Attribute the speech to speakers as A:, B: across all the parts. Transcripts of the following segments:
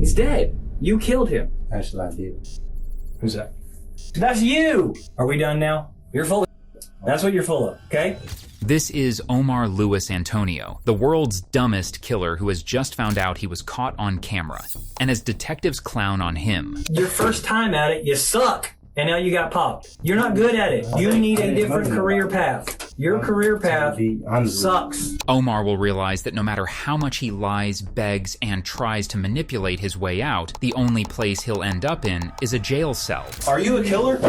A: He's dead. You killed him.
B: Actually, I did.
A: Who's that? That's you! Are we done now? You're full of That's what you're full of, okay?
C: This is Omar Luis Antonio, the world's dumbest killer who has just found out he was caught on camera. And as detectives clown on him.
A: Your first time at it, you suck. And now you got popped. You're not good at it. You need a different career path. Your career path sucks.
C: Omar will realize that no matter how much he lies, begs, and tries to manipulate his way out, the only place he'll end up in is a jail cell.
D: Are you a killer?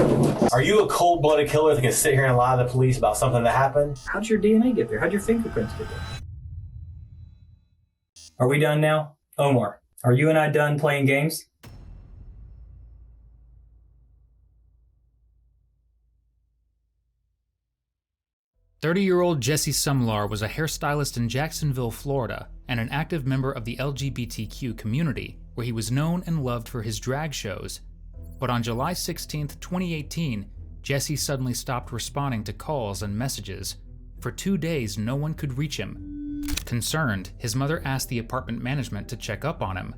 D: Are you a cold-blooded killer that can sit here and lie to the police about something that happened?
A: How'd your DNA get there? How'd your fingerprints get there? Are we done now? Omar, are you and I done playing games?
C: "30-year-old Jesse Sumlar was a hairstylist in Jacksonville, Florida, and an active member of the LGBTQ community, where he was known and loved for his drag shows. But on July 16, 2018, Jesse suddenly stopped responding to calls and messages. For 2 days, no one could reach him. Concerned, his mother asked the apartment management to check up on him.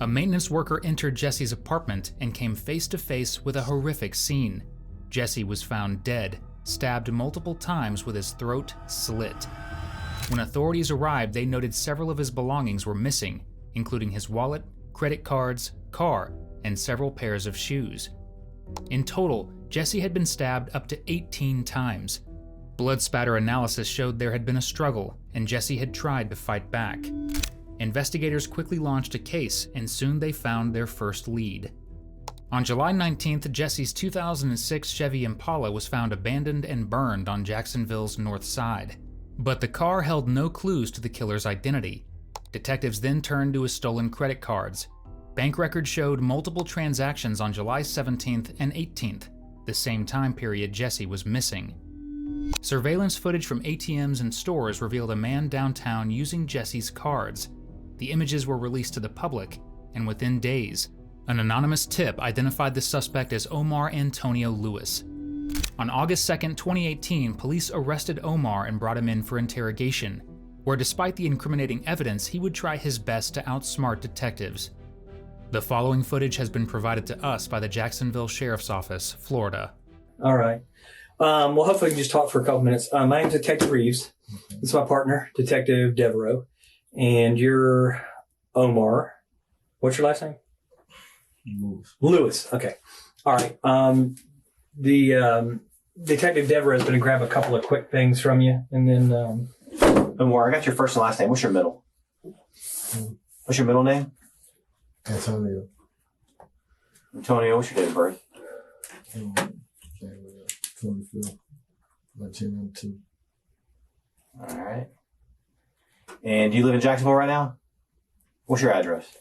C: A maintenance worker entered Jesse's apartment and came face to face with a horrific scene. Jesse was found dead, stabbed multiple times with his throat slit. When authorities arrived, they noted several of his belongings were missing, including his wallet, credit cards, car, and several pairs of shoes. In total, Jesse had been stabbed up to 18 times. Blood spatter analysis showed there had been a struggle, and Jesse had tried to fight back. Investigators quickly launched a case, and soon they found their first lead. On July 19th, Jesse's 2006 Chevy Impala was found abandoned and burned on Jacksonville's north side. But the car held no clues to the killer's identity. Detectives then turned to his stolen credit cards. Bank records showed multiple transactions on July 17th and 18th, the same time period Jesse was missing. Surveillance footage from ATMs and stores revealed a man downtown using Jesse's cards. The images were released to the public, and within days, an anonymous tip identified the suspect as Omar Antonio Luis. On August 2, 2018, police arrested Omar and brought him in for interrogation, where despite the incriminating evidence, he would try his best to outsmart detectives. The following footage has been provided to us by the Jacksonville Sheriff's Office, Florida.
A: All right. Well, hopefully we can just talk for a couple minutes. My name's Detective Reeves. This is my partner, Detective Devereaux. And you're Omar. What's your last name? Lewis. Okay. All right. The Detective Devereaux is going to grab a couple of quick things from you, and then.
D: Omar, I got your first and last name. What's your middle? What's your middle name?
B: Antonio.
D: Antonio, what's your date of birth?
B: 25th, 1992.
D: All right. And do you live in Jacksonville right now? What's your address?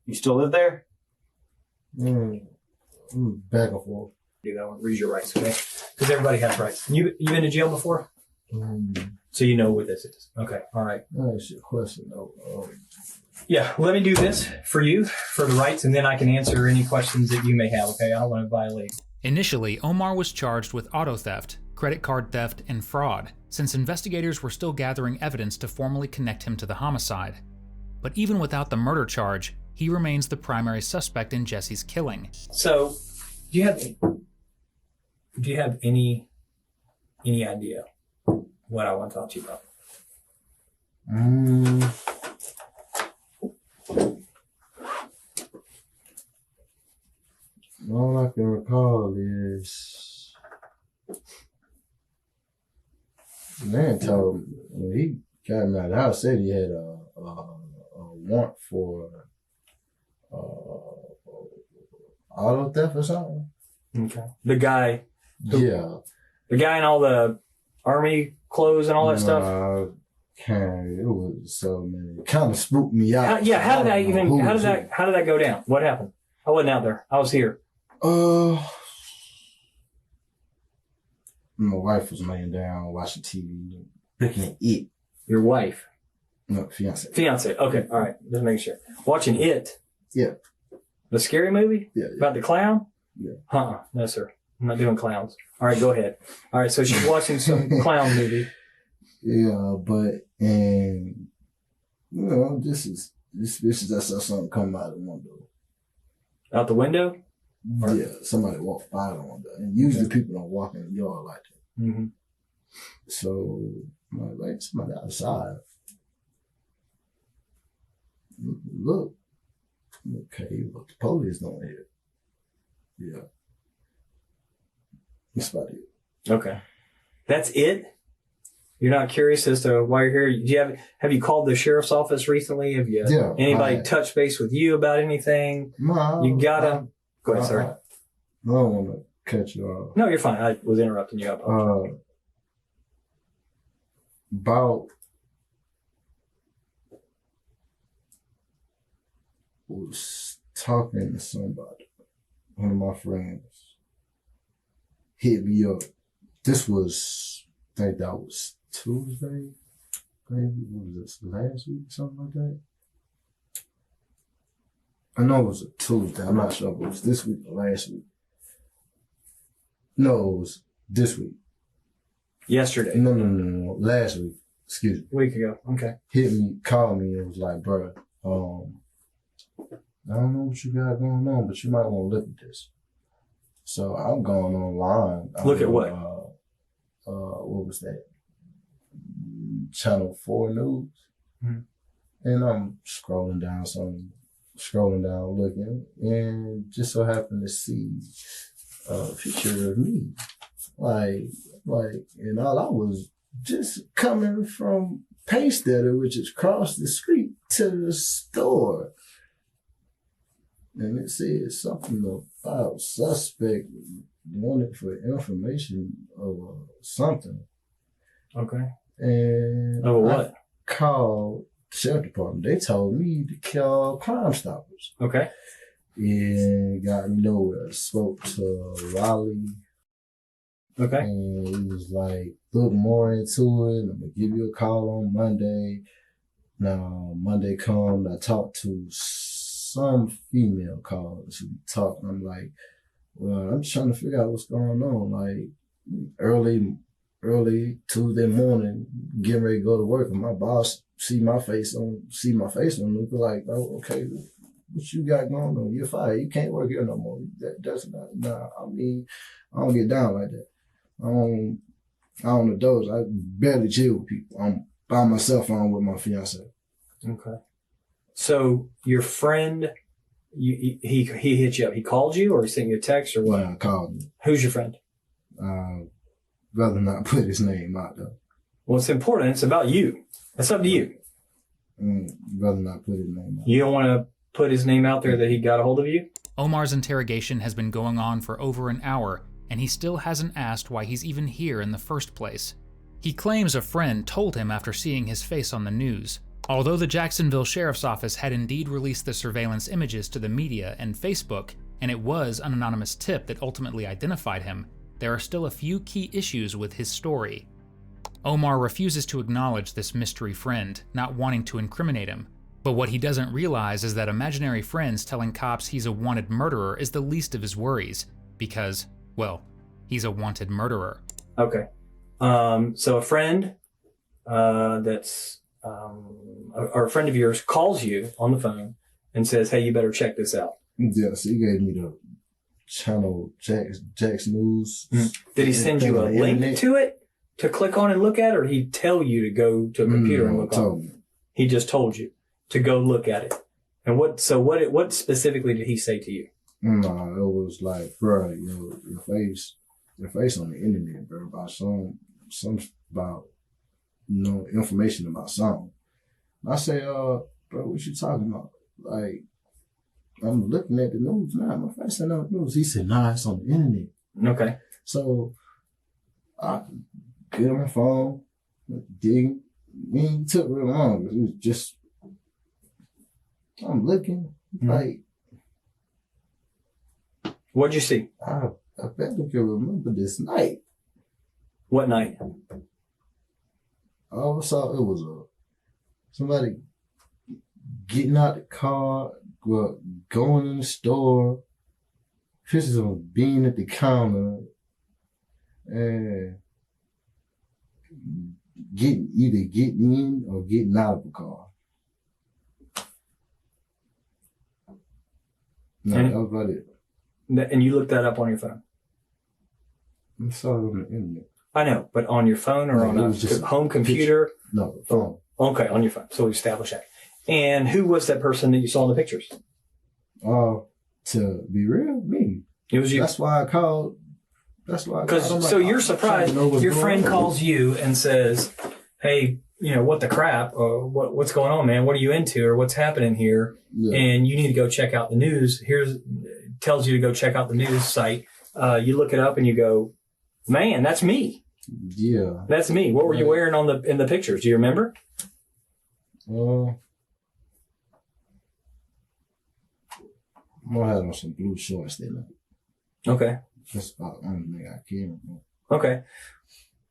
D: You still live there?
B: Back and forth.
A: Do that one. Read your rights, okay? Because everybody has rights. You been to jail before? So you know what this is. Okay. All right.
B: That's your question, though.
A: Yeah. Let me do this for you, for the rights, and then I can answer any questions that you may have, okay? I don't want to violate.
C: Initially, Omar was charged with auto theft, credit card theft, and fraud, since investigators were still gathering evidence to formally connect him to the homicide. But even without the murder charge, he remains the primary suspect in Jesse's killing.
A: So, do you have any idea what I want to talk to you about?
B: All I can recall is the man told me when he got me out of the house, said he had a warrant for auto theft or something.
A: Okay. The guy.
B: Yeah.
A: The guy in all the army clothes and all that stuff.
B: It was so many. It kind of spooked me out.
A: How did that go down? What happened? I wasn't out there. I was here.
B: My wife was laying down watching TV, looking at it.
A: Your wife?
B: No, fiance.
A: Fiance. Okay. All right. Just making sure. Watching it.
B: Yeah.
A: The scary movie?
B: Yeah.
A: About the clown?
B: Yeah.
A: No, sir. I'm not doing clowns. All right, go ahead. All right, so she's watching some clown movie.
B: Yeah, and this is I saw something come out of the window.
A: Out the window?
B: Yeah, somebody walked by the window. And usually people don't walk in the yard like that.
A: Mm-hmm.
B: So, I'm like, somebody outside. Look. Okay, but the police don't hear. Yeah. That's about it.
A: Okay. That's it? You're not curious as to why you're here? Do have you called the sheriff's office recently? Have you anybody touched base with you about anything?
B: No.
A: You gotta go ahead, sorry.
B: I don't want to cut you off.
A: No, you're fine. I was interrupting you. I apologize.
B: About was talking to somebody. One of my friends hit me up. This was, I think that was Tuesday. Maybe what was this, last week, something like that. I know it was a Tuesday. I'm not sure if it was this week or last week. No, it was this week.
A: Yesterday.
B: No. Last week. Excuse me.
A: A week ago. Okay.
B: Hit me, called me, and was like, bro, I don't know what you got going on, but you might want to look at this. So I'm going online.
A: Look at what?
B: What was that? Channel 4 News.
A: Mm-hmm.
B: And I'm scrolling down, looking, and just so happened to see a picture of me. Like, and all I was just coming from Paystetter, which is across the street, to the store. And it said something about suspect wanted for information of something.
A: Okay.
B: And
A: what?
B: I called the sheriff department. They told me to call Crime Stoppers.
A: Okay.
B: And got me nowhere. Spoke to Raleigh.
A: Okay.
B: And he was like, look more into it. I'm going to give you a call on Monday. Now, Monday come, I talked to some female callers who talked. I'm like, well, I'm just trying to figure out what's going on. Like, early Tuesday morning, getting ready to go to work, and my boss see my face on them, like, oh, okay, what you got going on? You're fired. You can't work here no more. That's not, nah, I mean, I don't get down like that. I don't indulge. I barely chill with people. I'm by myself. I'm with my fiance.
A: Okay. So your friend, he hit you up. He called you, or he sent you a text, or what?
B: Yeah, called me.
A: Who's your friend?
B: Rather not put his name out though.
A: Well, it's important. It's about you. It's up to you.
B: Rather not put his name out.
A: You don't want to put his name out there that he got a hold of you?
C: Omar's interrogation has been going on for over an hour, and he still hasn't asked why he's even here in the first place. He claims a friend told him after seeing his face on the news. Although the Jacksonville Sheriff's Office had indeed released the surveillance images to the media and Facebook, and it was an anonymous tip that ultimately identified him, there are still a few key issues with his story. Omar refuses to acknowledge this mystery friend, not wanting to incriminate him. But what he doesn't realize is that imaginary friends telling cops he's a wanted murderer is the least of his worries, because, well, he's a wanted murderer.
A: Okay. So a friend or a friend of yours calls you on the phone and says, hey, you better check this out.
B: Yes, he gave me the channel Jack's News.
A: Mm-hmm. Did he send you a link to it to click on and look at, or did he tell you to go to a computer and look on it? He just told you to go look at it. And what specifically did he say to you?
B: No, it was like, bro, your face on the internet, bro, about some about, information about something. I say, bro, what you talking about? Like, I'm looking at the news now. My face ain't on the news. He said, nah, it's on the internet.
A: Okay.
B: So I get on my phone, digging. It took real long. It was just, I'm looking, like.
A: What'd you see?
B: I bet you can remember this night.
A: What night?
B: All I saw, it was somebody getting out the car, going in the store, pictures of him being at the counter, and either getting in or getting out of the car. No, that was about it.
A: And you looked that up on your phone?
B: I saw it on the internet.
A: I know, but on your phone or on a home computer?
B: No, phone.
A: Okay, on your phone. So we established that. And who was that person that you saw in the pictures?
B: To be real, me.
A: It was you.
B: That's why I called.
A: Because so you're surprised. Your friend calls you and says, "Hey, what the crap? What's going on, man? What are you into, or what's happening here? Yeah. And you need to go check out the news." Tells you to go check out the news site. You look it up and you go, "Man, that's me."
B: Yeah,
A: that's me. What were you wearing in the pictures? Do you remember?
B: I had on some blue shorts that night.
A: Okay.
B: That's about the only thing I can remember.
A: Okay.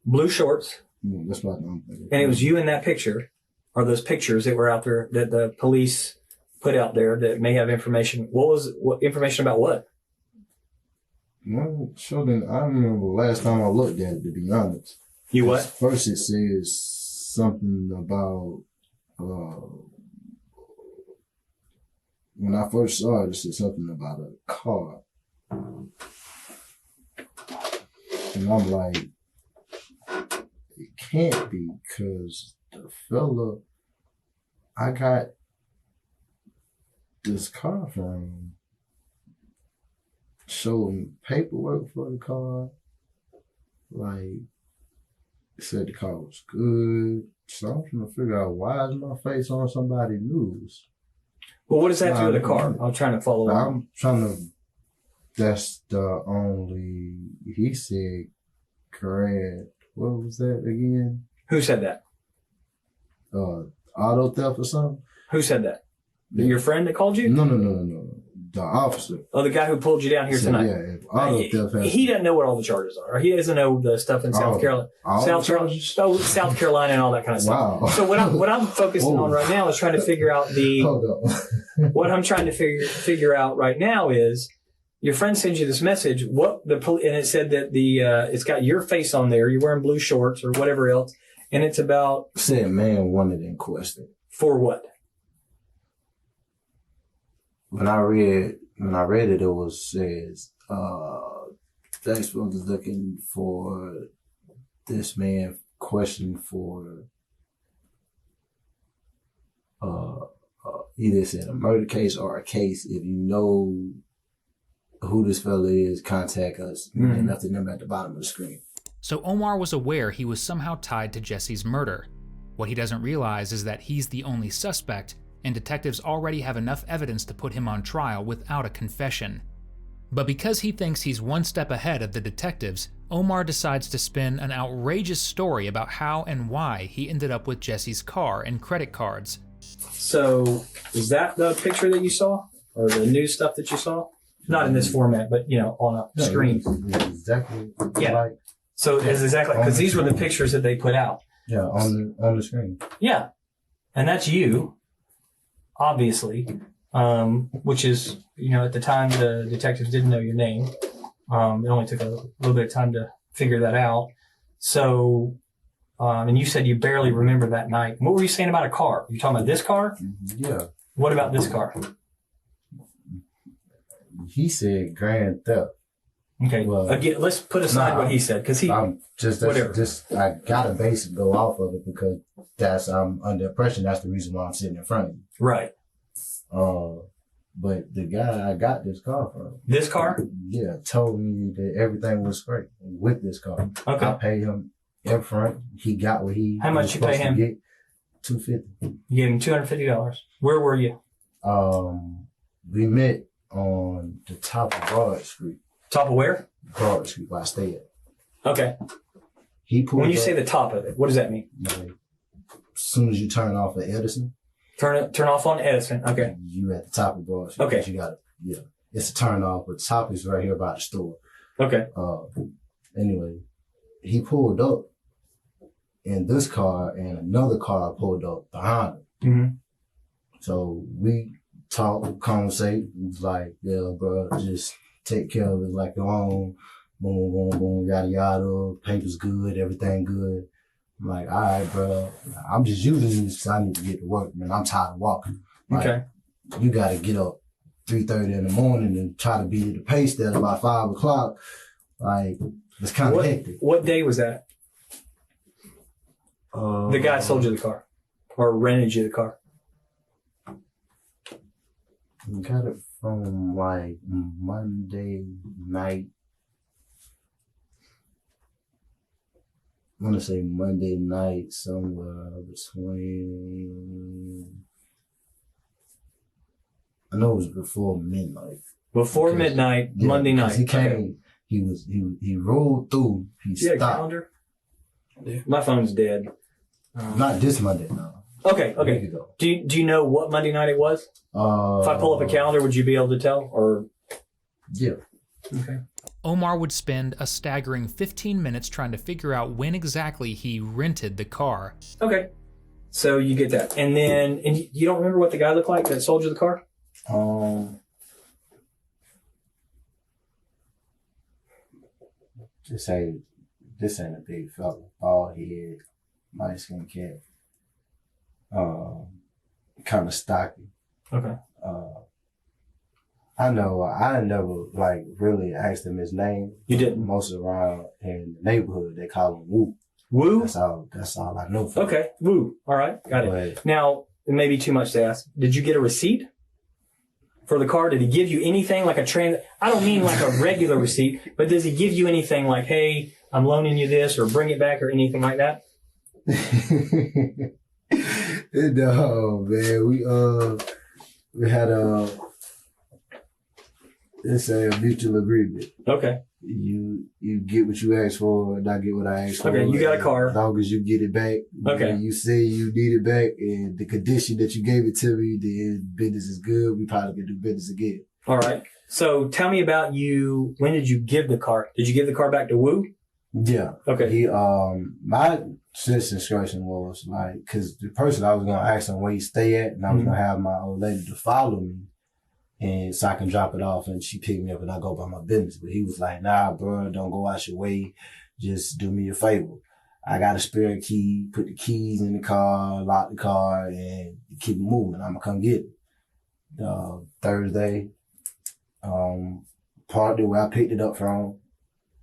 A: Blue shorts.
B: Yeah, that's about the only thing.
A: And it was you in that picture, or those pictures that were out there that the police put out there that may have information. What information about what?
B: Well, sure didn't. I remember the last time I looked at it, to be honest.
A: You what?
B: First it says something about, when I first saw it said something about a car. And I'm like, it can't be, because the fella I got this car from showed me paperwork for the car. Like, said the car was good. So I'm trying to figure out, why is my face on somebody's news?
A: Well, what does that do with the car? I'm trying to follow up.
B: I'm trying to, that's the only, he said, correct. What was that again?
A: Who said that?
B: Auto theft or something?
A: Who said that? Your friend that called you?
B: No. The officer.
A: Oh, the guy who pulled you down here tonight.
B: Yeah, auto theft.
A: He doesn't know what all the charges are. He doesn't know the stuff in South Carolina. South Carolina and all that kind of stuff.
B: Wow.
A: So what I'm focusing on right now is trying to figure out
B: Hold on.
A: what I'm trying to figure out right now is, your friend sends you this message. And it said that it's got your face on there. You're wearing blue shorts or whatever else, and it's about.
B: Said man wanted in question.
A: For what?
B: When I read it, it says Jacksonville is looking for this man, question for either it's in a murder case or a case. If you know who this fella is, contact us. Mm-hmm. And left the number at the bottom of the screen.
C: So Omar was aware he was somehow tied to Jesse's murder. What he doesn't realize is that he's the only suspect, and detectives already have enough evidence to put him on trial without a confession. But because he thinks he's one step ahead of the detectives, Omar decides to spin an outrageous story about how and why he ended up with Jesse's car and credit cards.
A: So, is that the picture that you saw? Or the news stuff that you saw? Not in this format, but, on a screen.
B: Exactly.
A: Yeah.
B: Like,
A: so it's exactly, because these were the pictures that they put out.
B: Yeah, on the screen.
A: Yeah. And that's you, obviously, which is, at the time the detectives didn't know your name. It only took a little bit of time to figure that out. So, and you said you barely remember that night. What were you saying about a car? You talking about this car?
B: Yeah.
A: What about this car?
B: He said grand theft.
A: Okay. Well, again, let's put aside what he said, because
B: I'm just I gotta basically go off of it because I'm under impression that's the reason why I'm sitting in front of you.
A: Right.
B: But the guy I got this car from.
A: This car?
B: Yeah, told me that everything was great with this car.
A: Okay.
B: I paid him in front. He got what he.
A: How much you pay him?
B: $250.
A: You gave him $250. Where were you?
B: We met on the top of Broad Street.
A: Top of where?
B: Broad Street, where I stay at.
A: Okay.
B: He pulled
A: when you say the top of it, what does that mean?
B: Like, as soon as you turn off at Edison.
A: Turn off on Edison. Okay.
B: You at the top of Broad Street.
A: Okay.
B: You got it. Yeah. It's a turn off, but the top is right here by the store.
A: Okay.
B: Anyway, he pulled up in this car and another car pulled up behind him.
A: Mm-hmm.
B: So we talked, conversate, like, yeah, bro, just take care of it like your own. Boom, boom, boom, yada, yada. Paper's good, everything good. I'm like, all right, bro. I'm just using this because I need to get to work, man. I'm tired of walking. Like,
A: okay.
B: You got to get up 3:30 in the morning and try to be at the pace there about 5 o'clock. Like, it's kind of hectic.
A: What day was that? The guy sold you the car or rented you the car.
B: Got it from like Monday night. I want to say Monday night, somewhere between. I know it was before midnight.
A: Before midnight, yeah, Monday night.
B: He came. Okay. He rolled through. He stopped.
A: You had a calendar? Yeah. My phone's dead.
B: Not this Monday, no.
A: Okay. Do you know what Monday night it was? If I pull up a calendar, would you be able to tell? Or
B: yeah.
A: Okay.
C: Omar would spend a staggering 15 minutes trying to figure out when exactly he rented the car.
A: Okay. So you get that. And then you don't remember what the guy looked like that sold you the car?
B: This ain't a big fella. Bald head, light skin cat. Kind of stocky.
A: Okay.
B: I never like really asked him his name.
A: You didn't?
B: Most around in the neighborhood, they call him Woo.
A: Woo?
B: That's all I know.
A: Okay. Woo. All right. Got it. Now, it may be too much to ask. Did you get a receipt for the car? Did he give you anything like I don't mean like a regular receipt, but does he give you anything like, hey, I'm loaning you this or bring it back or anything like that?
B: No, man. We had it's a mutual agreement.
A: Okay.
B: You get what you asked for, and I get what I asked for.
A: Okay, you got a car.
B: As long as you get it back.
A: Okay.
B: You say you need it back, and the condition that you gave it to me, then business is good. We probably can do business again.
A: All right. So tell me about you. When did you give the car? Did you give the car back to Woo?
B: Yeah.
A: Okay.
B: My sense instruction was like, cause the person I was going to ask him where he stay at, and I was going to have my old lady to follow me, and so I can drop it off, and she pick me up, and I go about my business. But he was like, nah, bro, don't go out your way. Just do me a favor. I got a spare key. Put the keys in the car, lock the car, and keep it moving. I'm gonna come get it. Thursday, parked it where I picked it up from.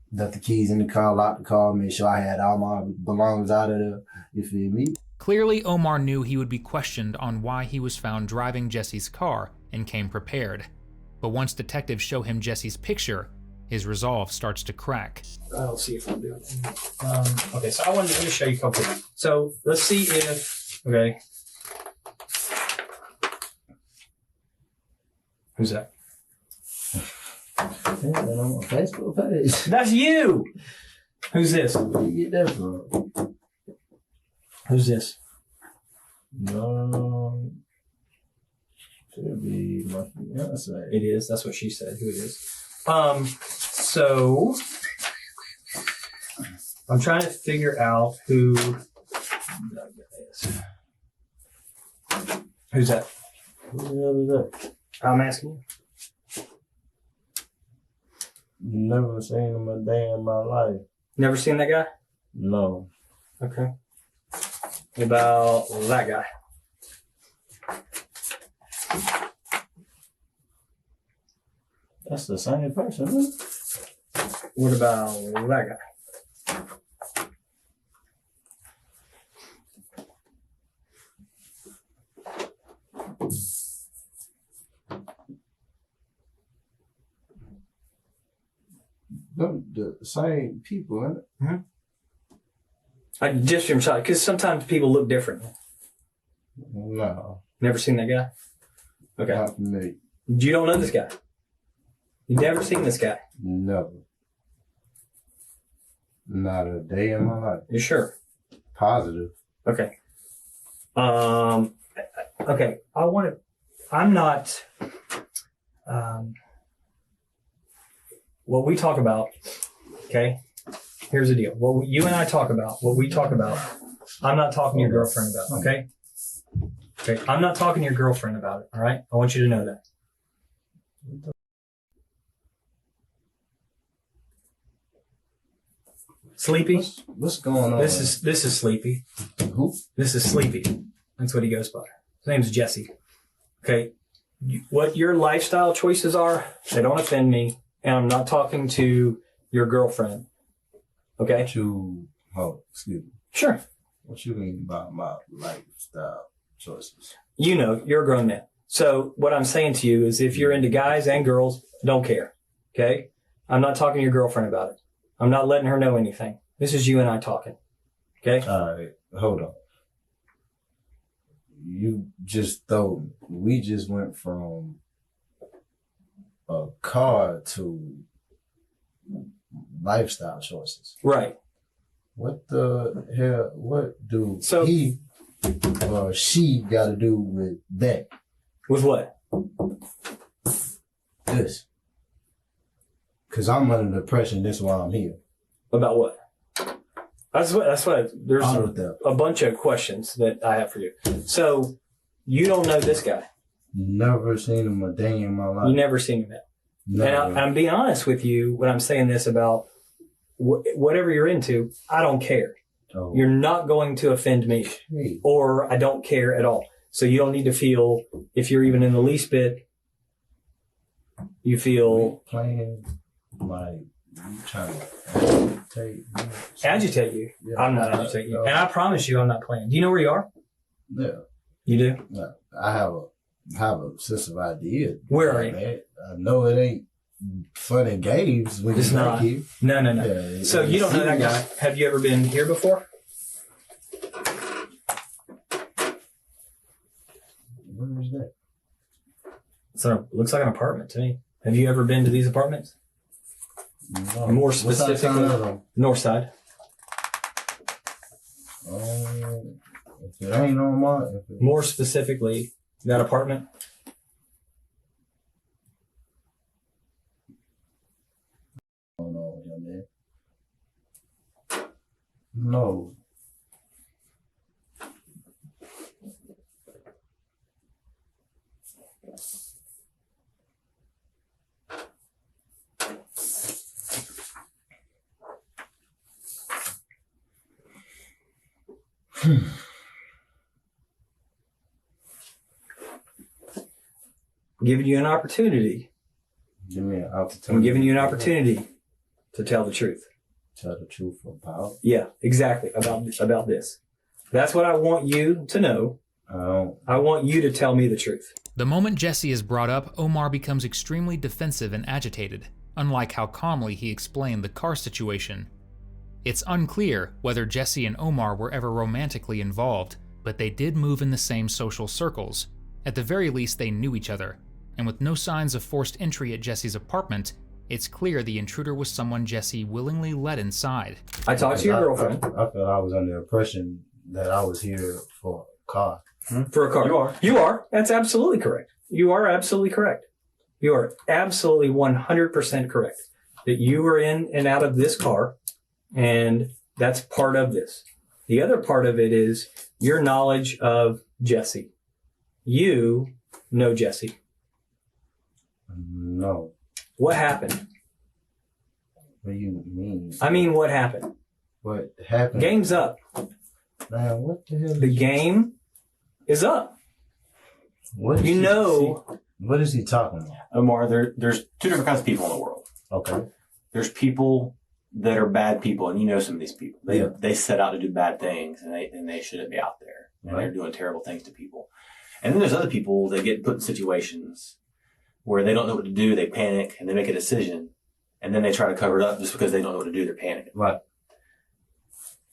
B: Left the keys in the car, locked the car, made sure I had all my belongings out of there. You feel me?
C: Clearly, Omar knew he would be questioned on why he was found driving Jesse's car and came prepared. But once detectives show him Jesse's picture, his resolve starts to crack.
A: I'll see if I'm doing it. Okay, so let me show you a couple things. So let's see if, okay. Who's that?
B: Yeah, man, I'm on Facebook page.
A: That's you! Who's this?
B: Where you get that from?
A: Who's this?
B: No. Should be my fiance.
A: It is. That's what she said. Who it is. So I'm trying to figure out who that is. Who's that?
B: Who the hell is that?
A: I'm asking you.
B: Never seen him a day in my life.
A: Never seen that guy?
B: No.
A: Okay. What about that guy?
B: That's the same person, isn't it?
A: What about that guy?
B: The same people, isn't it?
A: Mm-hmm. Just from sight, because sometimes people look different.
B: No.
A: Never seen that guy? Okay.
B: Not for me.
A: You don't know this guy? You've never seen this guy?
B: No. Not a day in my life.
A: You sure?
B: Positive.
A: Okay. Okay. I'm not, what we talk about, okay? Here's the deal. What you and I talk about, I'm not talking to your girlfriend about, okay? Okay. I'm not talking to your girlfriend about it, all right? I want you to know that. Sleepy?
B: What's going on?
A: This is Sleepy.
B: Who?
A: This is Sleepy. That's what he goes by. His name's Jesse. Okay. what your lifestyle choices are, they don't offend me. And I'm not talking to your girlfriend. Okay?
B: Excuse me.
A: Sure.
B: What you mean by my lifestyle choices?
A: You know, you're a grown man. So what I'm saying to you is if you're into guys and girls, don't care. Okay? I'm not talking to your girlfriend about it. I'm not letting her know anything. This is you and I talking. Okay?
B: All right. Hold on. We just went from a car to lifestyle choices.
A: Right.
B: What the hell? What do
A: So,
B: he or she got to do with that?
A: With what?
B: This. Because I'm under the impression this is why I'm here.
A: About what? That's what there's a bunch of questions that I have for you. So, you don't know this guy.
B: Never seen him a day in my life.
A: You never seen him yet.
B: Never.
A: And I'm being honest with you when I'm saying this about whatever you're into, I don't care.
B: Oh.
A: You're not going to offend me, or I don't care at all. So you don't need to feel, if you're even in the least bit, you feel
B: playing like you trying to
A: agitate you.
B: Yeah.
A: I'm not agitating you, and I promise you, I'm not playing. Do you know where you are?
B: Yeah,
A: you do.
B: Yeah. I have a sense of idea.
A: Where are you?
B: I know it ain't fun and games when
A: it's
B: you
A: not.
B: Here.
A: No.
B: Yeah,
A: so you don't know that guy. Have you ever been here before?
B: Where is that?
A: So it looks like an apartment to me. Have you ever been to these apartments?
B: No.
A: More specifically, north side.
B: If it ain't on my...
A: More specifically, that apartment.
B: No.
A: Giving you an opportunity.
B: Give me an opportunity.
A: I'm giving you an opportunity to tell the truth.
B: Tell the truth about?
A: Yeah, exactly. About this. That's what I want you to know. I want you to tell me the truth.
C: The moment Jesse is brought up, Omar becomes extremely defensive and agitated, unlike how calmly he explained the car situation. It's unclear whether Jesse and Omar were ever romantically involved, but they did move in the same social circles. At the very least, they knew each other. And with no signs of forced entry at Jesse's apartment, it's clear the intruder was someone Jesse willingly let inside.
A: I talked to your girlfriend.
B: I thought I was under the impression that I was here for a car.
A: For a car. You are. That's absolutely correct. You are absolutely correct. You are absolutely 100% correct. That you were in and out of this car, and that's part of this. The other part of it is your knowledge of Jesse. You know Jesse.
B: No.
A: What happened?
B: What do you mean?
A: I mean, what happened?
B: What happened?
A: Game's up.
B: Man, what the hell?
A: The game is up.
B: What what is he talking about?
D: Omar, there's two different kinds of people in the world.
B: Okay.
D: There's people that are bad people, and you know some of these people. They set out to do bad things, and they shouldn't be out there. And they're doing terrible things to people. And then there's other people that get put in situations where they don't know what to do, they panic, and they make a decision, and then they try to cover it up just because they don't know what to do, they're panicking.
B: Right.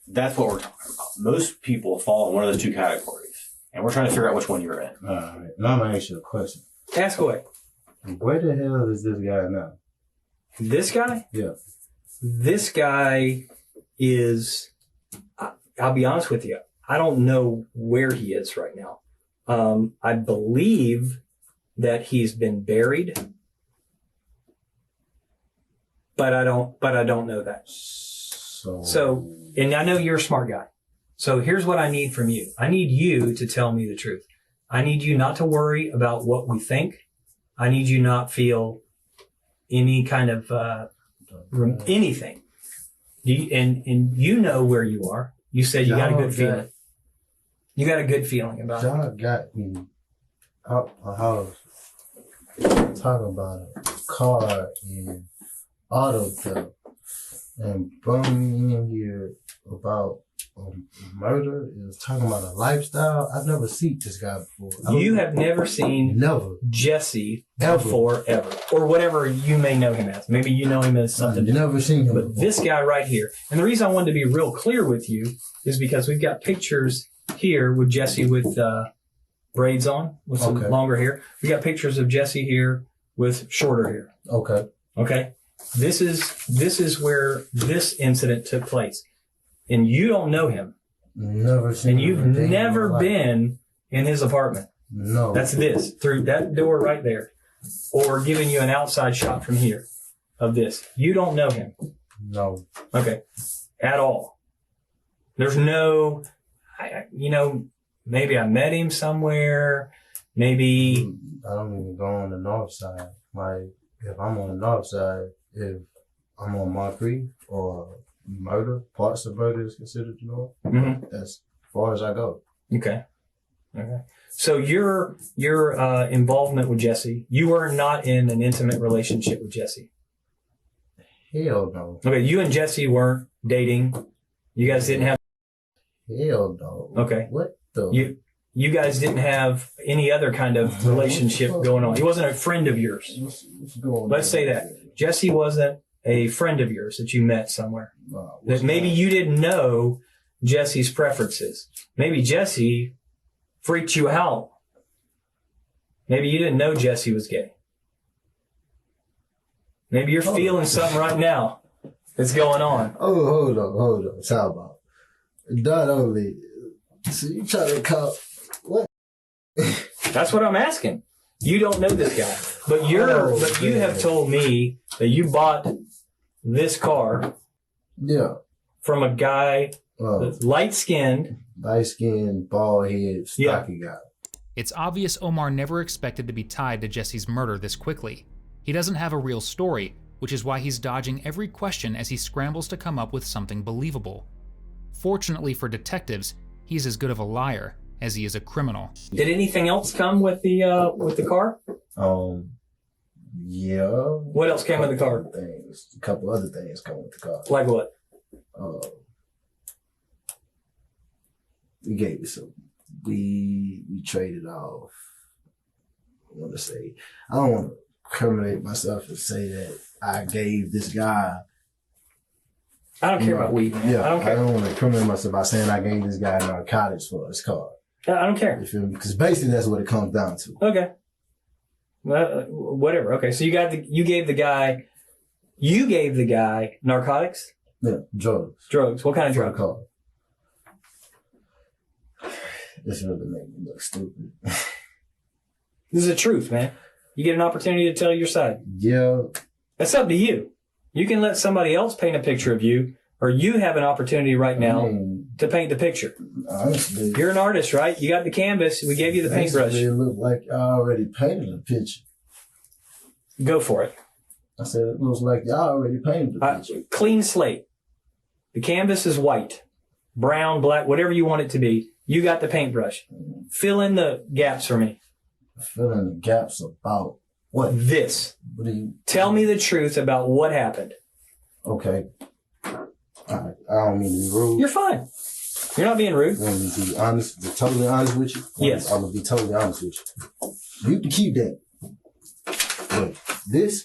D: That's what we're talking about. Most people fall in one of those two categories, and we're trying to figure out which one you're in.
B: All right. Now I'm going to ask you a question.
A: Ask away.
B: Where the hell is this guy now?
A: This guy?
B: Yeah.
A: This guy is, I'll be honest with you, I don't know where he is right now. I believe that he's been buried, but I don't know that. So, and I know you're a smart guy. So here's what I need from you. I need you to tell me the truth. I need you not to worry about what we think. I need you not feel any kind of, anything. And you know where you are. You said you got a good feeling. You got a good feeling about it.
B: John got me out my house talking about a car and auto theft and bringing in here about murder. It was talking about a lifestyle. I've never seen this guy before.
A: You have never seen Jesse before, ever. Or whatever you may know him as. Maybe you know him as something
B: I've
A: different.
B: never seen him
A: But
B: before.
A: this guy right here. And the reason I wanted to be real clear with you is because we've got pictures here with Jesse with braids on, with some longer hair. We got pictures of Jesse here with shorter hair.
B: Okay.
A: Okay. This is where this incident took place. And you don't know him.
B: Never seen
A: And
B: him.
A: you've never been in his apartment.
B: No.
A: That's this, through that door right there. Or giving you an outside shot from here of this. You don't know him.
B: No.
A: Okay. At all. There's no, maybe I met him somewhere. Maybe.
B: I don't even go on the north side. Like, if I'm on the north side, if I'm on Moncrief or murder, parts of murder is considered the north.
A: Mm-hmm.
B: That's as far as I go.
A: Okay. So your involvement with Jesse, you were not in an intimate relationship with Jesse.
B: Hell no.
A: Okay. You and Jesse weren't dating. You guys didn't have.
B: Hell no.
A: Okay.
B: What the?
A: You guys didn't have any other kind of relationship going on. He wasn't a friend of yours.
B: What's going on?
A: Let's say that. Jesse wasn't a friend of yours that you met somewhere. That maybe you didn't know Jesse's preferences. Maybe Jesse freaked you out. Maybe you didn't know Jesse was gay. Maybe you're feeling something right now that's going on.
B: Oh, hold on. Talk about. Not only. So you try to call. What?
A: That's what I'm asking. You don't know this guy, but you have told me that you bought this car.
B: Yeah.
A: From a guy that's light-skinned,
B: bald head, stocky guy.
C: It's obvious Omar never expected to be tied to Jesse's murder this quickly. He doesn't have a real story, which is why he's dodging every question as he scrambles to come up with something believable. Fortunately for detectives, he's as good of a liar as he is a criminal.
A: Did anything else come with the car?
B: Yeah.
A: What else came with the car?
B: A couple other things come with the car.
A: Like what?
B: We gave it some. We traded off. I don't want to incriminate myself and say that I gave this guy.
A: I don't care about weed, man.
B: Yeah,
A: I don't care.
B: I don't want to incriminate myself by saying I gave this guy narcotics for his car.
A: I don't care.
B: You feel me? Because basically that's what it comes down to.
A: Okay. Well, whatever. Okay, so you gave the guy narcotics?
B: Yeah, drugs.
A: Drugs. What kind of drugs?
B: Car. This really made me look stupid.
A: This is the truth, man. You get an opportunity to tell your side.
B: Yeah.
A: That's up to you. You can let somebody else paint a picture of you, or you have an opportunity right now to paint the picture.
B: Honestly,
A: you're an artist, right? You got the canvas. We gave you the paintbrush.
B: It looked like I already painted a picture.
A: Go for it.
B: I said, it looks like y'all already painted the picture.
A: Clean slate. The canvas is white, brown, black, whatever you want it to be. You got the paintbrush. Fill in the gaps for me.
B: Fill in the gaps about what?
A: This.
B: What do you?
A: Tell me the truth about what happened.
B: Okay. All right. I don't mean to be rude.
A: You're fine. You're not being rude.
B: I'm going to be honest, be totally honest with you.
A: Yes.
B: I'm going to be totally honest with you. You can keep that. But this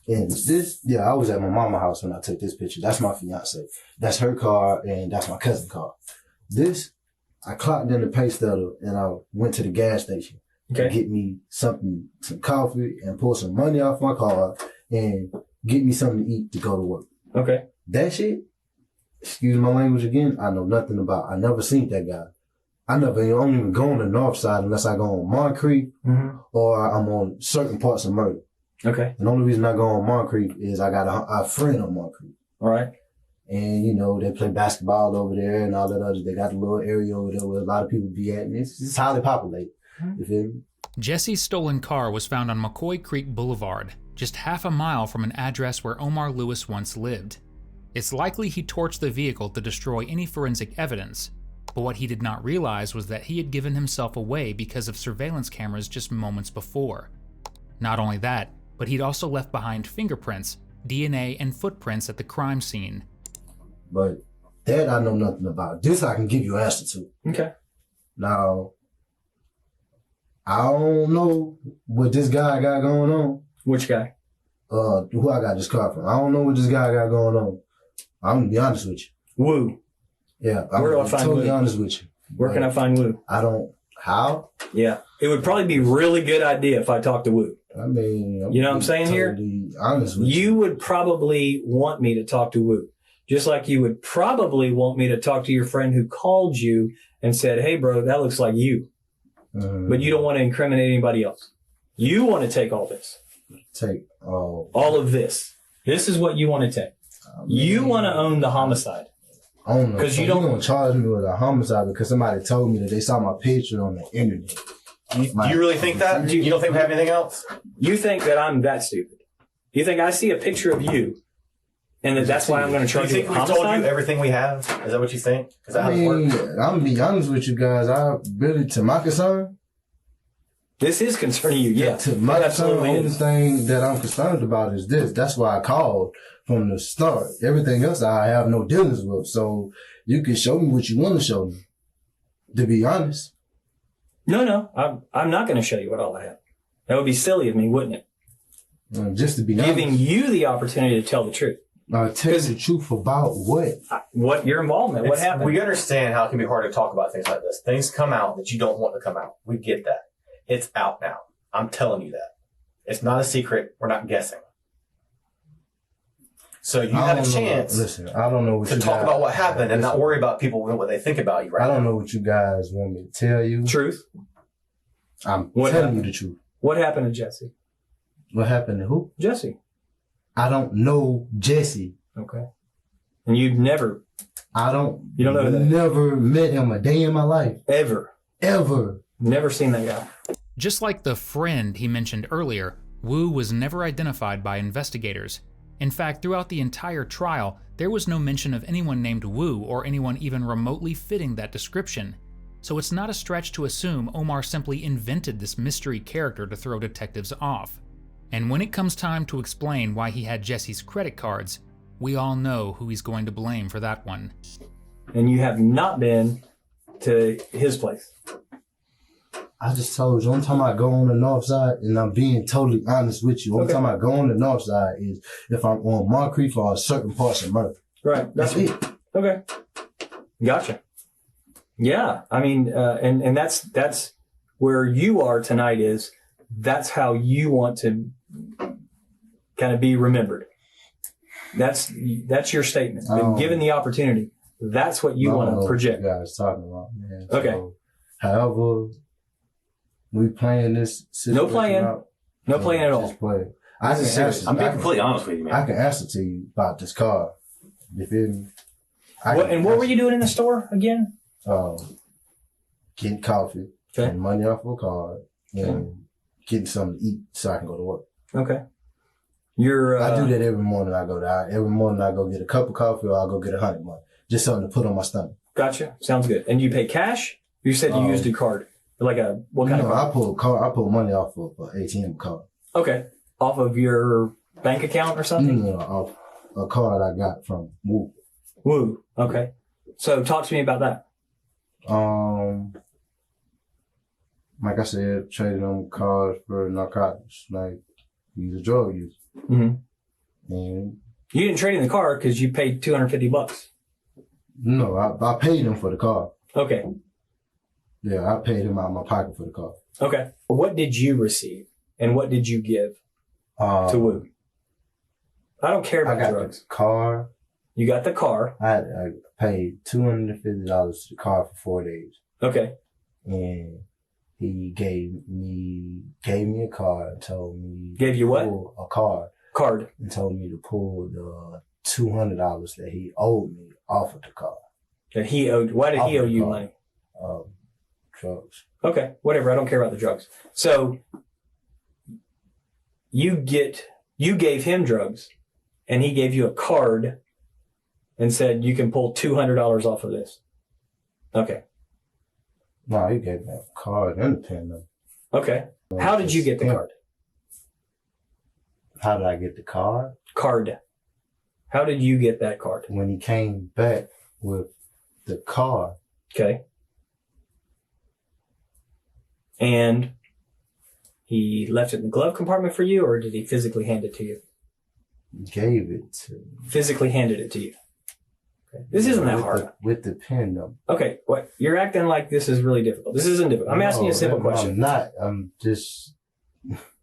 B: and this, yeah, I was at my mama's house when I took this picture. That's my fiance. That's her car and that's my cousin's car. This, I clocked in the pay stubber and I went to the gas station to get me some coffee and pull some money off my car and get me something to eat to go to work.
A: Okay.
B: That shit, excuse my language again, I know nothing about. I never seen that guy. I don't even go on the north side unless I go on Moncrief or I'm on certain parts of Murder.
A: Okay.
B: And the only reason I go on Moncrief is I got a friend on Moncrief.
A: All right.
B: And, you know, they play basketball over there and all that other. They got a little area over there where a lot of people be at. And it's highly populated. You feel me?
C: Jesse's stolen car was found on McCoy Creek Boulevard, just half a mile from an address where Omar Lewis once lived. It's likely he torched the vehicle to destroy any forensic evidence, but what he did not realize was that he had given himself away because of surveillance cameras just moments before. Not only that, but he'd also left behind fingerprints, DNA, and footprints at the crime scene.
B: But that I know nothing about. This I can give you an answer to.
A: Okay.
B: Now, I don't know what this guy got going on.
A: Which guy?
B: Who I got this car from. I don't know what this guy got going on. I'm gonna be honest with you.
A: Woo.
B: Yeah,
A: Where do I find
B: totally
A: Woo?
B: honest with you.
A: Where can I find Woo?
B: I don't. How?
A: Yeah. It would probably be a really good idea if I talked to Woo.
B: I mean,
A: you know what I'm saying
B: totally
A: here?
B: Honest with
A: you would probably want me to talk to Woo. Just like you would probably want me to talk to your friend who called you and said, hey, bro, that looks like you. But you don't want to incriminate anybody else. You want to take all this.
B: Take
A: all of this. This is what you want to take. You want to own the homicide.
B: Because you don't want to charge me with a homicide because somebody told me that they saw my picture on the internet.
D: Do you really think that? You don't think we have anything else?
A: You think that I'm that stupid? You think I see a picture of you and that's why I'm going to charge you with homicide?
D: You think we told you everything we have? Is that what you think? Is that how it works?
B: I'm going to be honest with you guys. I really, to my concern,
A: this is concerning you, yeah.
B: To my concern, the only thing that I'm concerned about is this. That's why I called from the start. Everything else I have no dealings with. So you can show me what you want to show me. To be honest.
A: No. I'm not going to show you what all I have. That would be silly of me, wouldn't it?
B: Just to be honest.
A: Giving you the opportunity to tell the truth.
B: Tell the truth about what?
A: What your involvement. What happened?
D: We understand how it can be hard to talk about things like this. Things come out that you don't want to come out. We get that. It's out now. I'm telling you that. It's not a secret. We're not guessing. So you had a chance
B: I don't know what
D: to talk about what happened and not worry about people and what they think about you right now.
B: I don't know what you guys want me to tell you.
A: Truth.
B: I'm telling you the truth.
A: What happened to Jesse?
B: What happened to who?
A: Jesse.
B: I don't know Jesse.
A: Okay. And you've never...
B: You don't know that?
A: Never
B: met him a day in my life.
A: Ever. Never seen that guy.
C: Just like the friend he mentioned earlier, Wu was never identified by investigators. In fact, throughout the entire trial, there was no mention of anyone named Wu or anyone even remotely fitting that description. So it's not a stretch to assume Omar simply invented this mystery character to throw detectives off. And when it comes time to explain why he had Jesse's credit cards, we all know who he's going to blame for that one.
A: And you have not been to his place.
B: I just told you, I'm talking about go on the north side, and I'm being totally honest with you. I'm talking about go on the north side is if I'm on Moncrief or certain parts of Murphy.
A: Right.
B: That's it.
A: Okay. Gotcha. Yeah. I mean, and that's where you are tonight is that's how you want to kind of be remembered. That's your statement. Been given the opportunity. That's what you want to project.
B: What you guys talking about, man.
A: Okay.
B: So, however, we playing this situation.
A: No playing at all.
B: Just playing.
D: I'm being completely honest with you, man.
B: I can answer to you about this car. You feel me?
A: What were you doing in the store again?
B: Getting coffee, and money off of a card, and getting something to eat so I can go to work.
A: Okay.
B: I do that every morning. I go there. Every morning I go get a cup of coffee or I go get 100 money. Just something to put on my stomach.
A: Gotcha. Sounds good. And you pay cash? You said you used a card. Like what kind of card?
B: I pull money off of an ATM card.
A: Okay. Off of your bank account or something?
B: No, off a card I got from Woo.
A: Woo. Okay. So talk to me about that.
B: Like I said, trading on cards for narcotics. Like, he's a drug user.
A: Mm-hmm.
B: And
A: you didn't trade in the car because you paid $250.
B: No, I paid him for the car.
A: Okay.
B: Yeah, I paid him out of my pocket for the car.
A: Okay. What did you receive and what did you give to Woo? I don't care about drugs.
B: The car.
A: You got the car.
B: I paid $250 to the car for 4 days.
A: Okay.
B: And he gave me a card and told me...
A: Gave you what?
B: A card.
A: Card.
B: And told me to pull the $200 that he owed me off of the car.
A: That he owed... Why did he owe you money?
B: Drugs.
A: Okay, whatever. I don't care about the drugs. So you gave him drugs and he gave you a card and said you can pull $200 off of this. Okay.
B: No, he gave me a card and a pen though.
A: Okay. How did you get the card?
B: How did I get the card?
A: Card. How did you get that card?
B: When he came back with the card.
A: Okay. And he left it in the glove compartment for you, or did he physically hand it to you?
B: Gave it to me.
A: Physically handed it to you. Okay. This isn't that hard.
B: With the pen number.
A: Okay, what? You're acting like this is really difficult. This isn't difficult. I'm asking you a simple question.
B: I'm not. I'm just...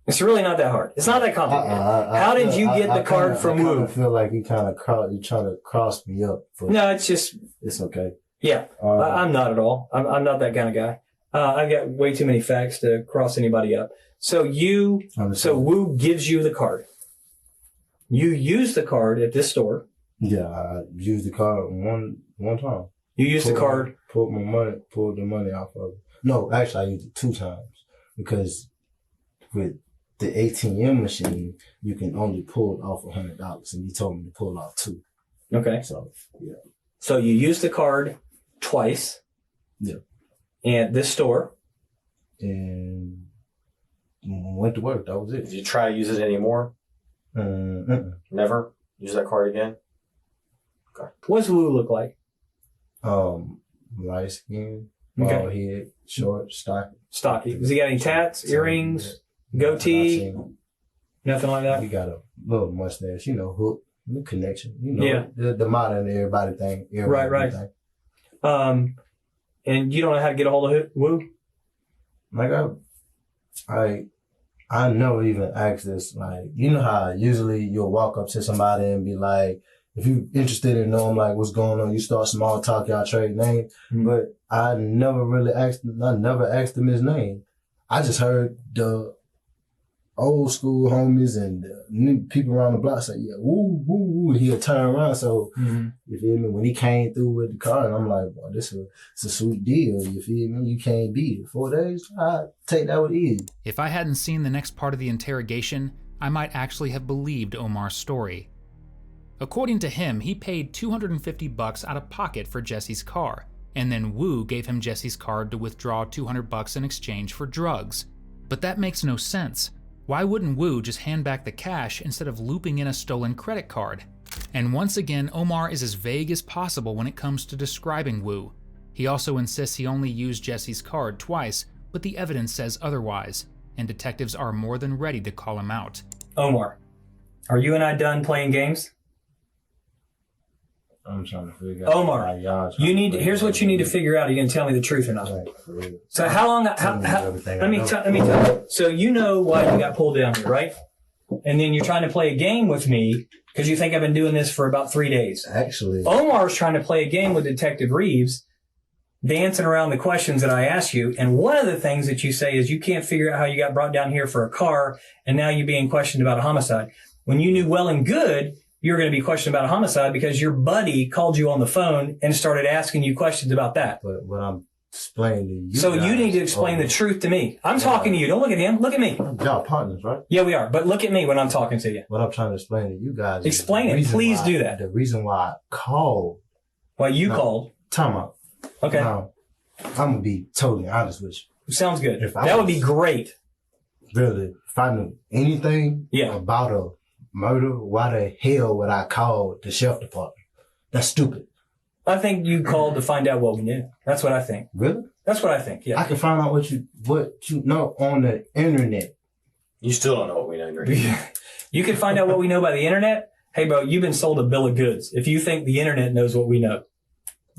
A: It's really not that hard. It's not that complicated. How did you get the card from Wu?
B: I feel like you trying to cross me up.
A: No, it's just...
B: It's okay.
A: Yeah, I'm not at all. I'm not that kind of guy. I've got way too many facts to cross anybody up. So Wu gives you the card. You use the card at this store.
B: Yeah, I used the card one time.
A: You used the card?
B: Pulled the money off of it. No, actually, I used it 2 times because with the ATM machine, you can only pull off $100, and he told me to pull off 2.
A: Okay.
B: So, yeah.
A: So you used the card twice.
B: Yeah.
A: At this store.
B: And went to work. That was it.
D: Did you try to use it anymore? Never? Use that card again? Okay.
A: What's Wu look like?
B: Light skin, bald head, short, stocky.
A: Stocky. Does he got any tats, earrings, goatee? Nothing like that?
B: He got a little mustache, hook, the connection, the modern everybody thing.
A: Right. Thing. And you don't know how to get a hold of Wu?
B: Like I never even asked this. Like, you know how usually you'll walk up to somebody and be like, if you're interested in knowing like what's going on, you start small talk, y'all trade names. Mm-hmm. But I never asked him his name. I just heard the old school homies and new people around the block say, yeah, woo, woo, woo. He'll turn around. So, you feel me? When he came through with the car, and I'm like, boy, it's a sweet deal. You feel me? You can't beat it. 4 days, I take that with ease.
C: If I hadn't seen the next part of the interrogation, I might actually have believed Omar's story. According to him, he paid $250 out of pocket for Jesse's car, and then Wu gave him Jesse's card to withdraw $200 in exchange for drugs. But that makes no sense. Why wouldn't Wu just hand back the cash instead of looping in a stolen credit card? And once again, Omar is as vague as possible when it comes to describing Wu. He also insists he only used Jesse's card twice, but the evidence says otherwise, and detectives are more than ready to call him out.
A: Omar, are you and I done playing games?
B: I'm trying to figure out.
A: Omar, here's what you need to figure out. Are you going to tell me the truth or not? Right. So how long, let me tell you. So you know why you got pulled down here, right? And then you're trying to play a game with me because you think I've been doing this for about 3 days.
B: Actually.
A: Omar's trying to play a game with Detective Reeves, dancing around the questions that I ask you. And one of the things that you say is you can't figure out how you got brought down here for a car and now you're being questioned about a homicide. When you knew well and good you were going to be questioned about a homicide because your buddy called you on the phone and started asking you questions about that.
B: But what I'm explaining to you.
A: So you need to explain the truth to me. I'm talking to you. Don't look at him. Look at me.
B: Y'all partners, right?
A: Yeah, we are. But look at me when I'm talking to you.
B: What I'm trying to explain to you guys.
A: Explain it. Please do that.
B: The reason why I called.
A: Why you called.
B: Time out.
A: Okay.
B: Now, I'm going to be totally honest with you.
A: Sounds good. That would be great.
B: Really, if I knew anything about a murder, why the hell would I call the sheriff department? That's stupid.
A: I think you called to find out what we knew. That's what I think.
B: Really?
A: That's what I think, yeah.
B: I can find out what you know on the internet.
D: You still don't know what we know, Greg.
A: You can find out what we know by the internet? Hey, bro, you've been sold a bill of goods if you think the internet knows what we know.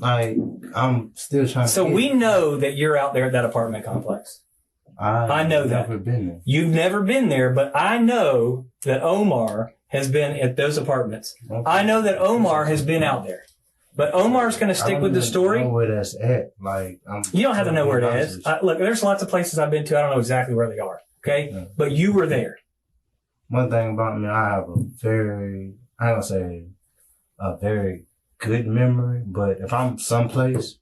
B: I'm still trying to...
A: So we know that you're out there at that apartment complex. I know that.
B: I've never been there.
A: You've never been there, but I know that Omar has been at those apartments. Okay. I know that Omar has been out there. But Omar's going to stick with the story.
B: I don't know where that's at.
A: You don't have to know where it is. Look, there's lots of places I've been to. I don't know exactly where they are. Okay? Yeah. But you were there.
B: One thing about me, I have a very good memory, but if I'm someplace,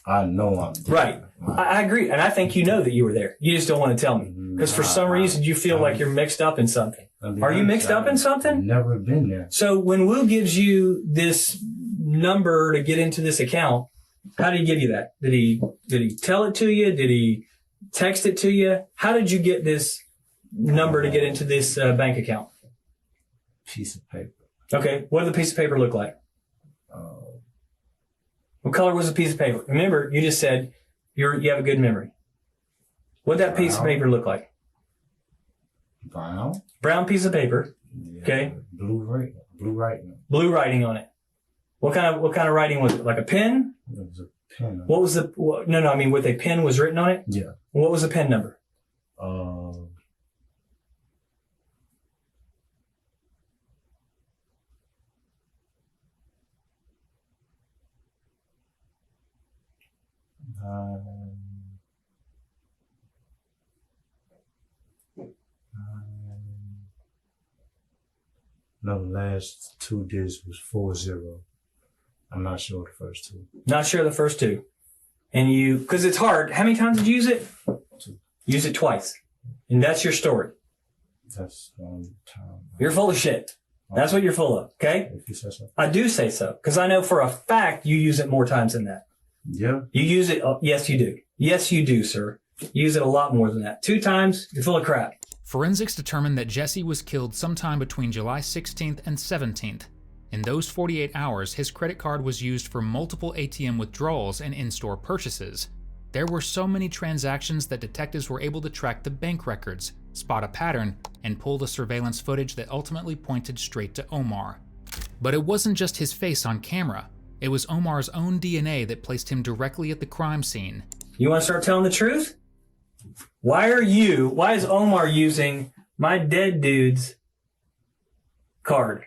B: I know I'm there.
A: Right. I agree. And I think you know that you were there. You just don't want to tell me. Because for some reason you feel like you're mixed up in something. Are you mixed up in something?
B: I've never been there.
A: So when Wu gives you this number to get into this account, how did he give you that? Did he tell it to you? Did he text it to you? How did you get this number to get into this bank account?
B: piece of paper.
A: Okay. What did the piece of paper look like? What color was the piece of paper? Remember, you just said you have a good memory. What did that piece of paper look like?
B: Brown.
A: Brown piece of paper.
B: Yeah.
A: Okay.
B: Blue writing.
A: Blue writing on it. What kind of writing was it? Like a pen?
B: It was a pen.
A: What was the? No. I mean, with a pen was written on it.
B: Yeah.
A: What was the pen number?
B: No, the last 2 digits was 40. I'm not sure the first 2.
A: Not sure the first 2. And because it's hard. How many times did you use it?
B: 2.
A: Use it twice. And that's your story.
B: That's one time.
A: You're full of shit. That's what you're full of. Okay?
B: If you say so.
A: I do say so. Because I know for a fact you use it more times than that.
B: Yeah.
A: You use it. Yes, you do. Yes, you do, sir. You use it a lot more than that. 2 times, you're full of crap.
C: Forensics determined that Jesse was killed sometime between July 16th and 17th. In those 48 hours, his credit card was used for multiple ATM withdrawals and in-store purchases. There were so many transactions that detectives were able to track the bank records, spot a pattern, and pull the surveillance footage that ultimately pointed straight to Omar. But it wasn't just his face on camera. It was Omar's own DNA that placed him directly at the crime scene.
A: You want to start telling the truth? Why is Omar using my dead dude's card?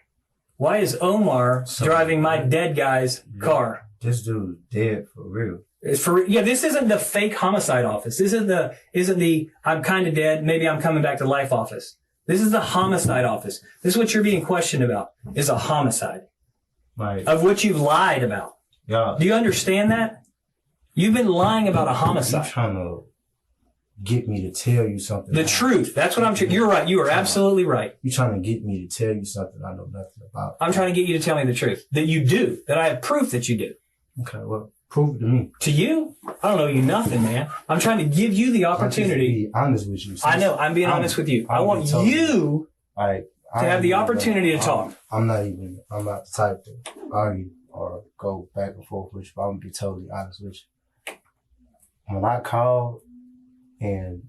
A: Why is Omar driving my dead guy's car?
B: This dude's dead for real.
A: This isn't the fake homicide office. This isn't the I'm kind of dead, maybe I'm coming back to life office. This is the homicide office. This is what you're being questioned about, is a homicide.
B: Right.
A: Of which you've lied about.
B: Yeah.
A: Do you understand that? You've been lying about a homicide.
B: You're trying to get me to tell you something.
A: The truth. That's what you're right. You are absolutely right.
B: You're trying to get me to tell you something I know nothing about.
A: I'm trying to get you to tell me the truth. That you do. That I have proof that you do.
B: Okay, well, prove it to me.
A: To you? I don't know you nothing, man. I'm trying to give you the opportunity.
B: Be honest with you.
A: I know. I'm being honest with you. I want you to have the opportunity to talk.
B: I'm not the type to argue or go back and forth with you, but I'm going to be totally honest with you. When I called and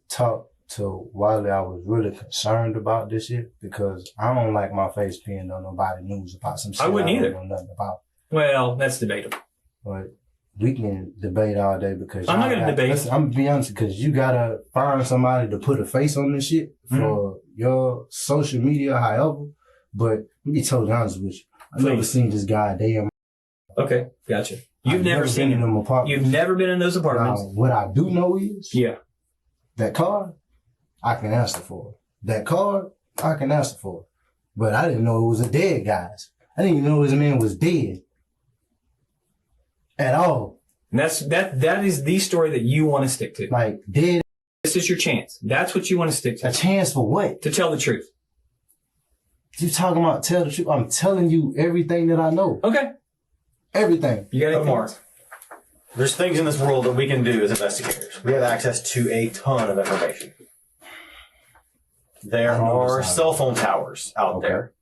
B: talked to Wiley, I was really concerned about this shit because I don't like my face being on nobody news about some shit
A: I wouldn't either.
B: don't know nothing about.
A: Well, that's debatable.
B: But we can debate all day because
A: I'm not going to debate.
B: Listen, I'm going to be honest because you got to find somebody to put a face on this shit for your social media, however. But let me be totally honest with you. I've never seen this guy a day in my.
A: Okay, gotcha. You've never seen him. You've never been in those apartments.
B: Now, what I do know is that car, I can answer for. That car, I can answer for. But I didn't know it was a dead guy's. I didn't even know his man was dead. At all.
A: And that is the story that you want to stick to.
B: Like, dead.
A: This is your chance. That's what you want to stick to.
B: A chance for what?
A: To tell the truth.
B: You talking about tell the truth? I'm telling you everything that I know.
A: Okay.
B: Everything.
A: You got it, Mark.
D: There's things in this world that we can do as investigators. We have access to a ton of information. There are cell phone towers out there.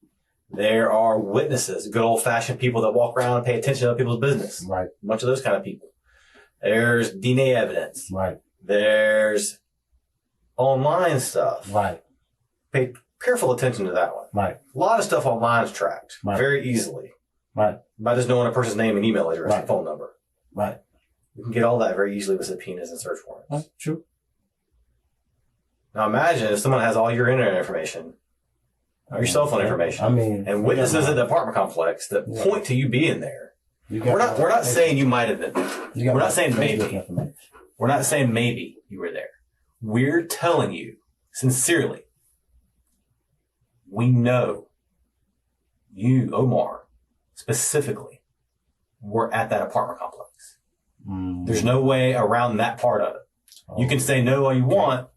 D: There are witnesses, good old-fashioned people that walk around and pay attention to other people's business.
B: Right.
D: A bunch of those kind of people. There's DNA evidence.
B: Right.
D: There's online stuff.
B: Right.
D: Pay careful attention to that one.
B: Right.
D: A lot of stuff online is tracked very easily.
B: Right.
D: By just knowing a person's name and email address and phone number.
B: Right.
D: We can get all that very easily with subpoenas and search warrants.
B: That's true.
D: Now imagine if someone has all your internet information, or your cell phone information, and witnesses at the apartment complex that point to you being there. We're not saying you might have been there. We're not saying maybe. We're not saying maybe you were there. We're telling you sincerely, we know you, Omar, specifically, were at that apartment complex. There's no way around that part of it. You can say no all you want.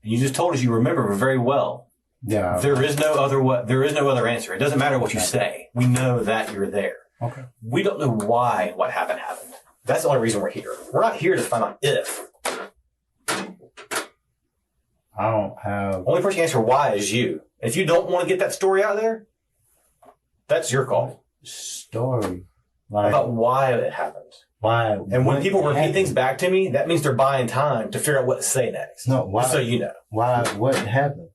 D: You just told us you remember very well.
B: Yeah.
D: There is no other answer. It doesn't matter what you say. We know that you're there.
B: Okay.
D: We don't know why what happened. That's the only reason we're here. We're not here to find out if.
B: I don't have.
D: Only person who can answer why is you. And if you don't want to get that story out there, that's your call.
B: Story.
D: About why it happened.
B: Why?
D: And when people repeat things back to me, that means they're buying time to figure out what to say next.
B: No, why?
D: Just so you know.
B: Why? What happened?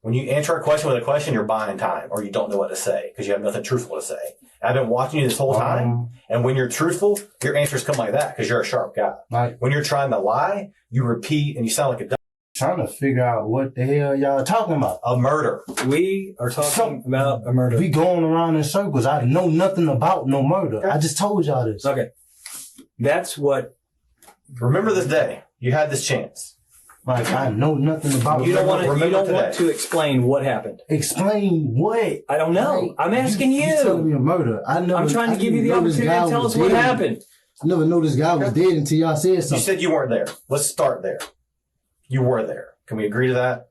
D: When you answer a question with a question, you're buying time, or you don't know what to say because you have nothing truthful to say. I've been watching you this whole time, and when you're truthful, your answers come like that because you're a sharp guy.
B: Like,
D: when you're trying to lie, you repeat and you sound like a dumb.
B: Trying to figure out what the hell y'all talking about.
D: A murder.
A: We are talking about a murder.
B: We going around in circles. I know nothing about no murder.
D: Okay.
B: I just told y'all this.
A: Okay. That's what.
D: Remember this day. You had this chance.
B: Like, I know nothing about
A: You don't want to. You don't
D: today.
A: want to explain what happened.
B: Explain what?
A: I don't know.
B: Like,
A: I'm asking you.
B: You telling me a murder. I'm
A: trying to give you the opportunity to tell us what happened.
B: I never know this guy was dead until y'all said something.
D: You said you weren't there. Let's start there. You were there. Can we agree to that?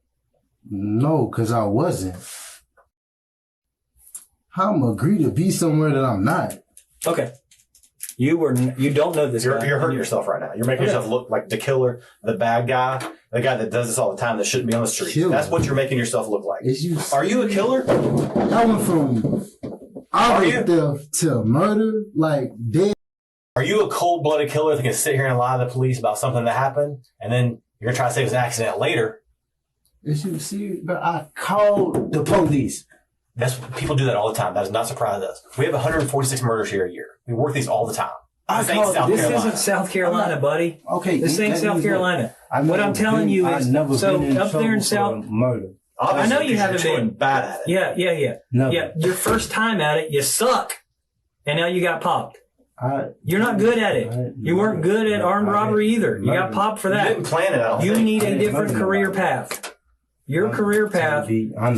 B: No, because I wasn't. How am I agree to be somewhere that I'm not?
A: Okay. You don't know this guy.
D: You're hurting yourself right now. You're making yourself look like the killer, the bad guy, the guy that does this all the time that shouldn't be on the street.
B: Killer.
D: That's what you're making yourself look like.
B: Are
D: you a killer?
B: I went from theft to murder, like dead.
D: Are you a cold-blooded killer that can sit here and lie to the police about something that happened, and then you're going to try to say it was an accident later?
B: Is you serious? But I called the police.
D: People do that all the time. That does not surprise us. We have 146 murders here a year. We work these all the time. This
A: isn't South Carolina, buddy.
B: Okay.
A: This ain't South Carolina. What I'm telling you is, up there in South...
B: Murder.
D: Obviously,
A: I know you haven't been.
D: Bad at it.
A: Yeah.
B: Never.
A: Yeah, your first time at it, you suck. And now you got popped. You're not good at it. You weren't good at armed robbery either. You got popped for that.
D: You didn't plan it out.
A: You need a different career path. Your career path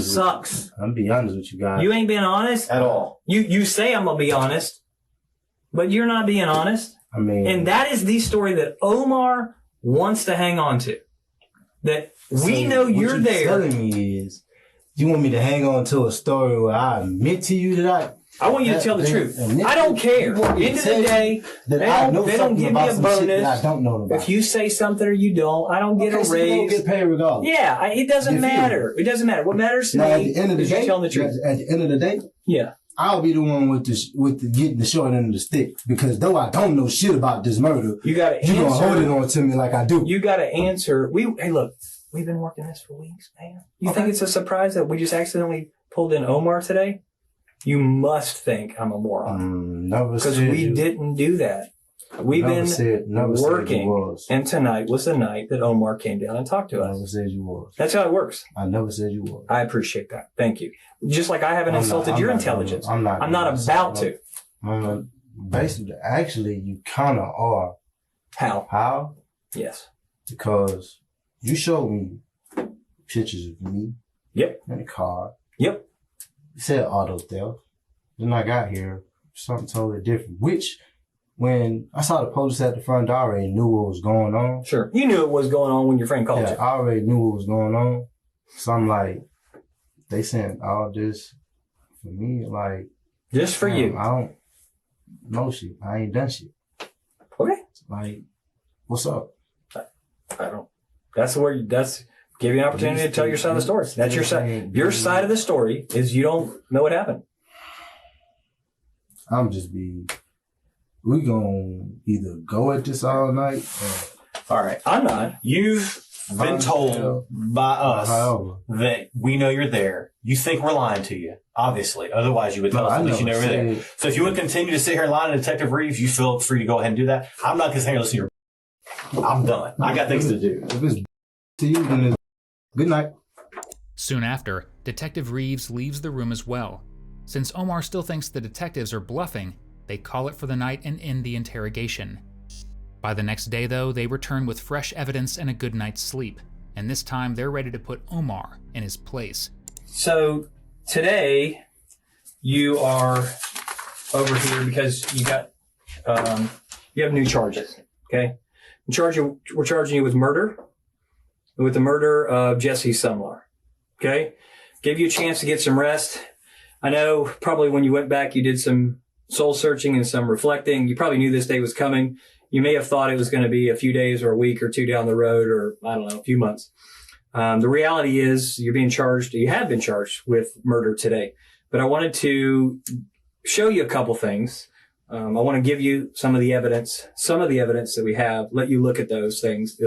A: sucks.
B: I'm be honest with you guys.
A: You ain't been honest
D: at all.
A: You say I'm gonna be honest, but you're not being honest.
B: I mean,
A: and that is the story that Omar wants to hang on to. That we know you're there.
B: What you're telling me is, you want me to hang on to a story where I admit to you that
A: I want you to tell the truth. I don't care. End of the day, they don't give me a bonus.
B: I don't know about.
A: If you say something or you don't, I don't get a raise.
B: So you don't get paid regardless.
A: Yeah, it doesn't matter. It doesn't matter. What matters to me
B: at the end of the
A: is
B: day,
A: you telling the truth.
B: At the end of the day,
A: yeah,
B: I'll be the one with the getting the short end of the stick, because though I don't know shit about this murder,
A: you got to
B: gonna hold it on to me like I do.
A: You got to answer. Hey, look, we've been working this for weeks, man. You think it's a surprise that we just accidentally pulled in Omar today? You must think I'm a moron. Because we didn't do that. We've been working, and tonight was the night that Omar came down and talked to us.
B: Never said you was.
A: That's how it works.
B: I never said you was.
A: I appreciate that. Thank you. Just like I haven't insulted your intelligence. I'm not about to.
B: Basically, actually, you kind of are.
A: How?
B: How?
A: Yes.
B: Because you showed me pictures of me.
A: Yep.
B: In the car.
A: Yep.
B: It said auto theft. Then I got here, something totally different. Which, when I saw the police at the front door, I already knew what was going on.
A: Sure. You knew what was going on when your friend called you.
B: I already knew what was going on. So I'm like, they sent all this for me, like...
A: Just for you.
B: I don't know shit. I ain't done shit.
A: Okay.
B: Like, what's up?
A: I don't... That's... Give you an opportunity to tell your side of the story. That's your side. Your side of the story is you don't know what happened.
B: We gonna either go at this all night or...
D: All right.
A: I'm not.
D: You've been told by us that we know you're there. You think we're lying to you, obviously. Otherwise, you would tell us at least you know we're there. So if you would continue to sit here and lie to Detective Reeves, you feel free to go ahead and do that. I'm not going to listen to your... I'm done. I got things to do.
B: If it's to you, then it's... Good night.
C: Soon after, Detective Reeves leaves the room as well. Since Omar still thinks the detectives are bluffing, they call it for the night and end the interrogation. By the next day, though, they return with fresh evidence and a good night's sleep, and this time they're ready to put Omar in his place. So today, you are over here because you got you have new charges. Okay, we're charging you with murder. With the murder of Jesse Sumlar. Okay? Gave you a chance to get some rest. I know probably when you went back, you did some soul searching and some reflecting. You probably knew this day was coming. You may have thought it was going to be a few days or a week or two down the road, or I don't know, a few months.
A: The reality is you have been charged with murder today. But I wanted to show you a couple things. I want to give you some of the evidence that we have, let you look at those items.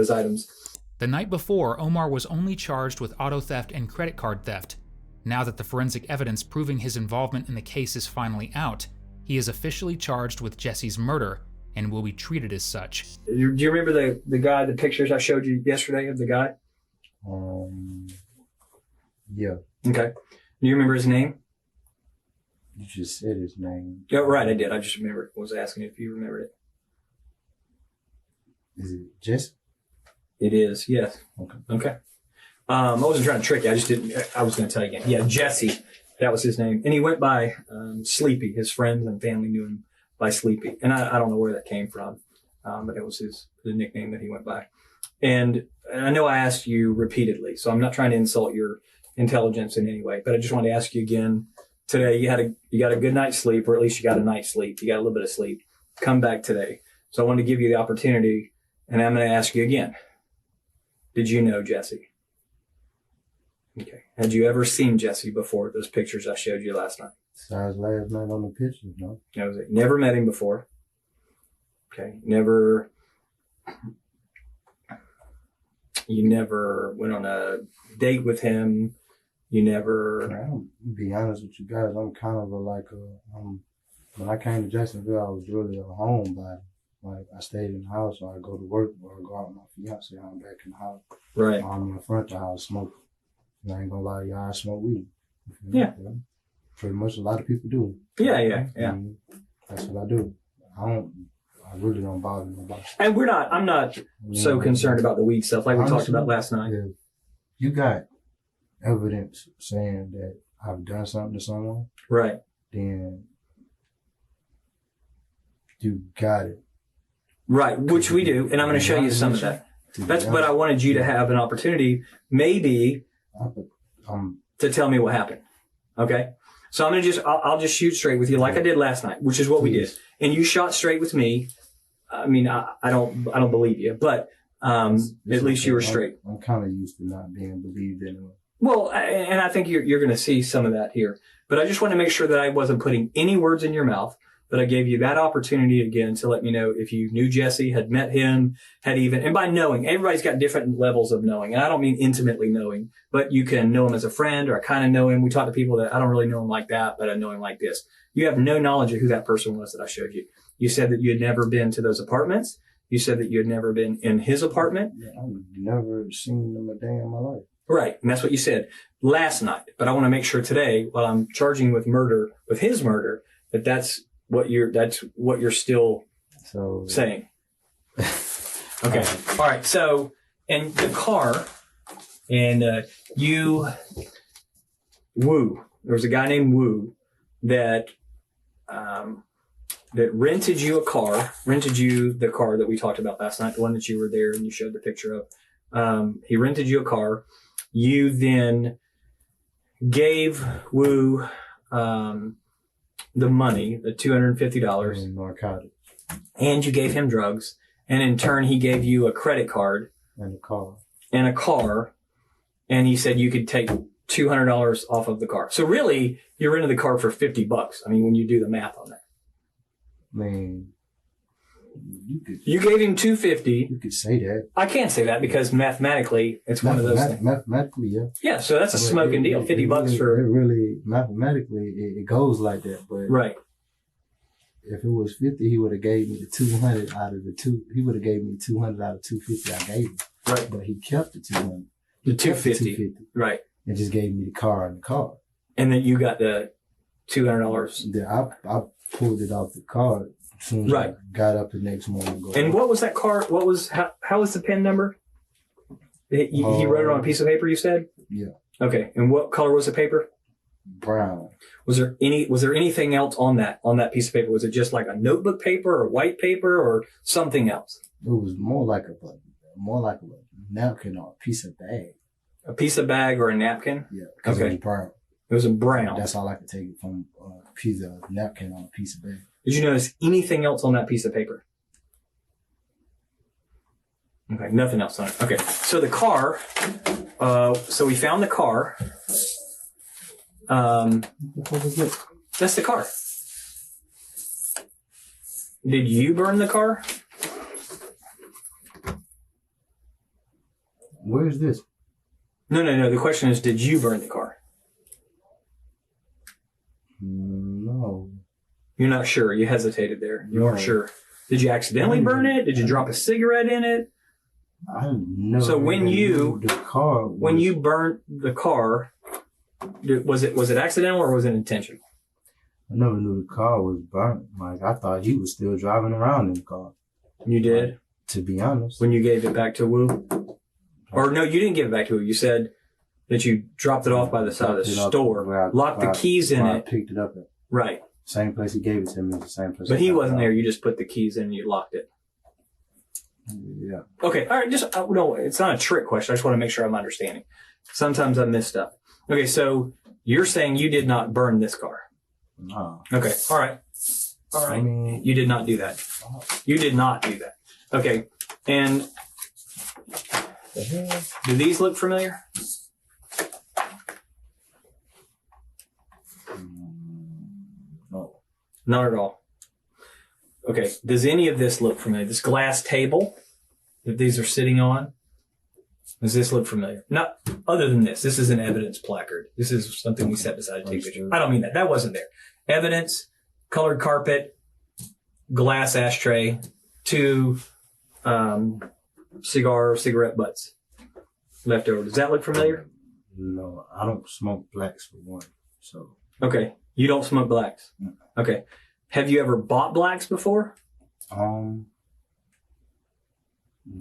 C: The night before, Omar was only charged with auto theft and credit card theft. Now that the forensic evidence proving his involvement in the case is finally out, he is officially charged with Jesse's murder and will be treated as such.
A: Do you remember the pictures I showed you yesterday of the guy?
B: Yeah.
A: Okay. Do you remember his name?
B: You just said his name.
A: Oh, right, I did. I just remembered. I was asking if you remembered it.
B: Is it Jesse?
A: It is, yes. Okay. I wasn't trying to trick you. I just didn't. I was going to tell you again. Yeah, Jesse. That was his name. And he went by Sleepy. His friends and family knew him by Sleepy. And I don't know where that came from, but it was the nickname that he went by. And I know I asked you repeatedly, so I'm not trying to insult your intelligence in any way, but I just wanted to ask you again today. You got a good night's sleep, or at least you got a night's sleep. You got a little bit of sleep. Come back today. So I wanted to give you the opportunity, and I'm going to ask you again. Did you know Jesse? Okay. Had you ever seen Jesse before those pictures I showed you last night?
B: Besides last night on the pictures, no.
A: That was it. Never met him before. Okay. You never went on a date with him. You never.
B: I'll be honest with you guys. I'm kind of when I came to Jacksonville, I was really a homebody. Like, I stayed in the house, or I go to work, or I go out with my fiance. I'm back in the house.
A: Right.
B: I'm in front of the house smoking. And I ain't gonna lie to y'all, I smoke weed.
A: Yeah.
B: Pretty much a lot of people do.
A: Yeah.
B: And that's what I do. I really don't bother nobody.
A: And I'm not so concerned about the weed stuff like we talked about last night.
B: If you got evidence saying that I've done something to someone,
A: right,
B: then you got it.
A: Right, which we do, and I'm going to show you some of that. But I wanted you to have an opportunity, maybe, to tell me what happened. Okay? So I'll just shoot straight with you like I did last night, which is what we did. And you shot straight with me. I mean, I don't believe you, but at least you were straight.
B: I'm kind of used to not being believed anyway.
A: Well, and I think you're going to see some of that here. But I just want to make sure that I wasn't putting any words in your mouth, but I gave you that opportunity again to let me know if you knew Jesse, had met him, and by knowing, everybody's got different levels of knowing. And I don't mean intimately knowing, but you can know him as a friend, or I kind of know him. We talk to people that I don't really know him like that, but I know him like this. You have no knowledge of who that person was that I showed you. You said that you had never been to those apartments. You said that you had never been in his apartment.
B: Yeah, I've never seen him a day in my life.
A: Right. And that's what you said last night. But I want to make sure today, while I'm charging with his murder, that's what you're still saying. Okay. All right. So, and the car, and Wu, there was a guy named Wu that rented you the car that we talked about last night, the one that you were there and you showed the picture of. He rented you a car. You then gave Wu the money, the $250,
B: narcotics,
A: and you gave him drugs, and in turn he gave you a credit card
B: and a car,
A: and he said you could take $200 off of the car. So really, you rented the car for $50. I mean, when you do the math on that.
B: Man,
A: you gave him $250.
B: You could say that.
A: I can't say that because mathematically, it's one of those things.
B: Mathematically, yeah.
A: Yeah, so that's a smoking deal. $50 for.
B: It really, mathematically, it goes like that. But
A: right.
B: If it was 50, he would have gave me the 200 out of the two. He would have gave me 200 out of 250 I gave him.
A: Right.
B: But he kept the 200.
A: The 250. Right.
B: And just gave me the car and the car.
A: And then you got the $200.
B: Yeah, I pulled it off the card. As soon as I got up the next morning.
A: And what was that car? How was the PIN number? He wrote it on a piece of paper, you said?
B: Yeah.
A: Okay. And what color was the paper?
B: Brown.
A: Was there anything else on that piece of paper? Was it just like a notebook paper or white paper or something else?
B: It was more like a napkin or a piece of bag.
A: A piece of bag or a napkin?
B: Yeah. Okay. It was brown.
A: It was a brown.
B: That's all I could take it from a piece of napkin on a piece of bag.
A: Did you notice anything else on that piece of paper? Okay, nothing else on it. Okay, so the car, so we found the car. That's the car. Did you burn the car?
B: Where is this?
A: No. The question is, did you burn the car?
B: No.
A: You're not sure. You hesitated there. You weren't sure. Did you accidentally burn it? Did you drop a cigarette in it?
B: I know.
A: So when you burnt the car, was it accidental or was it intentional?
B: I never knew the car was burnt. Like, I thought he was still driving around in the car.
A: You did?
B: Like, to be honest.
A: When you gave it back to Wu? Or no, you didn't give it back to Wu. You said that you dropped it off by the side of the store, locked the keys in it.
B: I picked it up at.
A: Right.
B: Same place he gave it to me, the same place.
A: But he wasn't there. You just put the keys in and you locked it.
B: Yeah.
A: Okay. All right. No, it's not a trick question. I just want to make sure I'm understanding. Sometimes I miss stuff. Okay. So you're saying you did not burn this car?
B: No.
A: Okay. All right.
B: I mean,
A: you did not do that. You did not do that. Okay. And do these look familiar?
B: No.
A: Not at all. Okay. Does any of this look familiar? This glass table that these are sitting on, does this look familiar? Not other than this. This is an evidence placard. This is something we set beside to take pictures. I don't mean that. That wasn't there. Evidence, colored carpet, glass ashtray, 2 cigarette butts left over. Does that look familiar?
B: No, I don't smoke blacks for one. So.
A: Okay. You don't smoke blacks? Okay. Have you ever bought blacks before?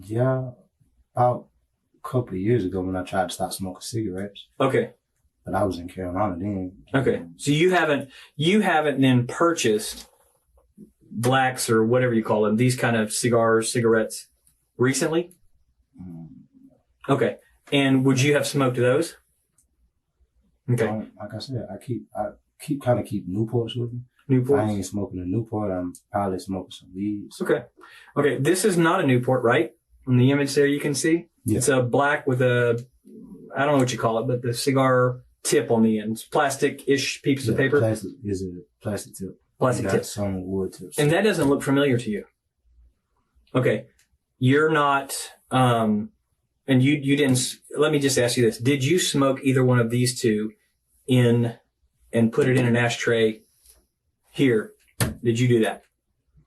B: Yeah, about a couple of years ago when I tried to stop smoking cigarettes.
A: Okay.
B: But I was in Carolina then.
A: Okay. So you haven't then purchased blacks or whatever you call them, these kind of cigarettes recently? Okay. And would you have smoked those? Okay.
B: Like I said, I keep Newports with me.
A: Newport.
B: If I ain't smoking a Newport, I'm probably smoking some weeds.
A: Okay. Okay. This is not a Newport, right? In the image there you can see? Yeah. It's a black with I don't know what you call it, but the cigar tip on the end. It's plastic-ish piece of paper.
B: Plastic is a plastic tip.
A: Plastic tip.
B: Some wood tips.
A: And that doesn't look familiar to you. Okay. You're not, and you didn't, let me just ask you this. Did you smoke either one of these two and put it in an ashtray here? Did you do that?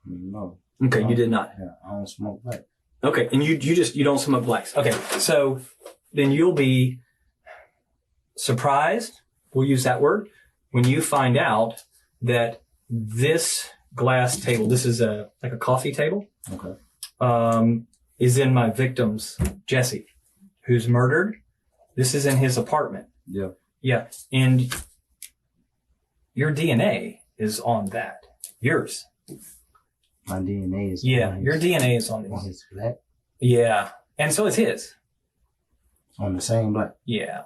B: No.
A: Okay. You did not.
B: Yeah, I don't smoke black.
A: Okay. And you don't smoke blacks. Okay. So then you'll be surprised, we'll use that word, when you find out that this glass table, this is like a coffee table.
B: Okay.
A: Is in my victim's, Jesse, who's murdered. This is in his apartment.
B: Yeah.
A: Yeah. And your DNA is on that. Yours.
B: My DNA is
A: on your DNA is on
B: these. On his black?
A: Yeah. And so is his.
B: On the same black?
A: Yeah.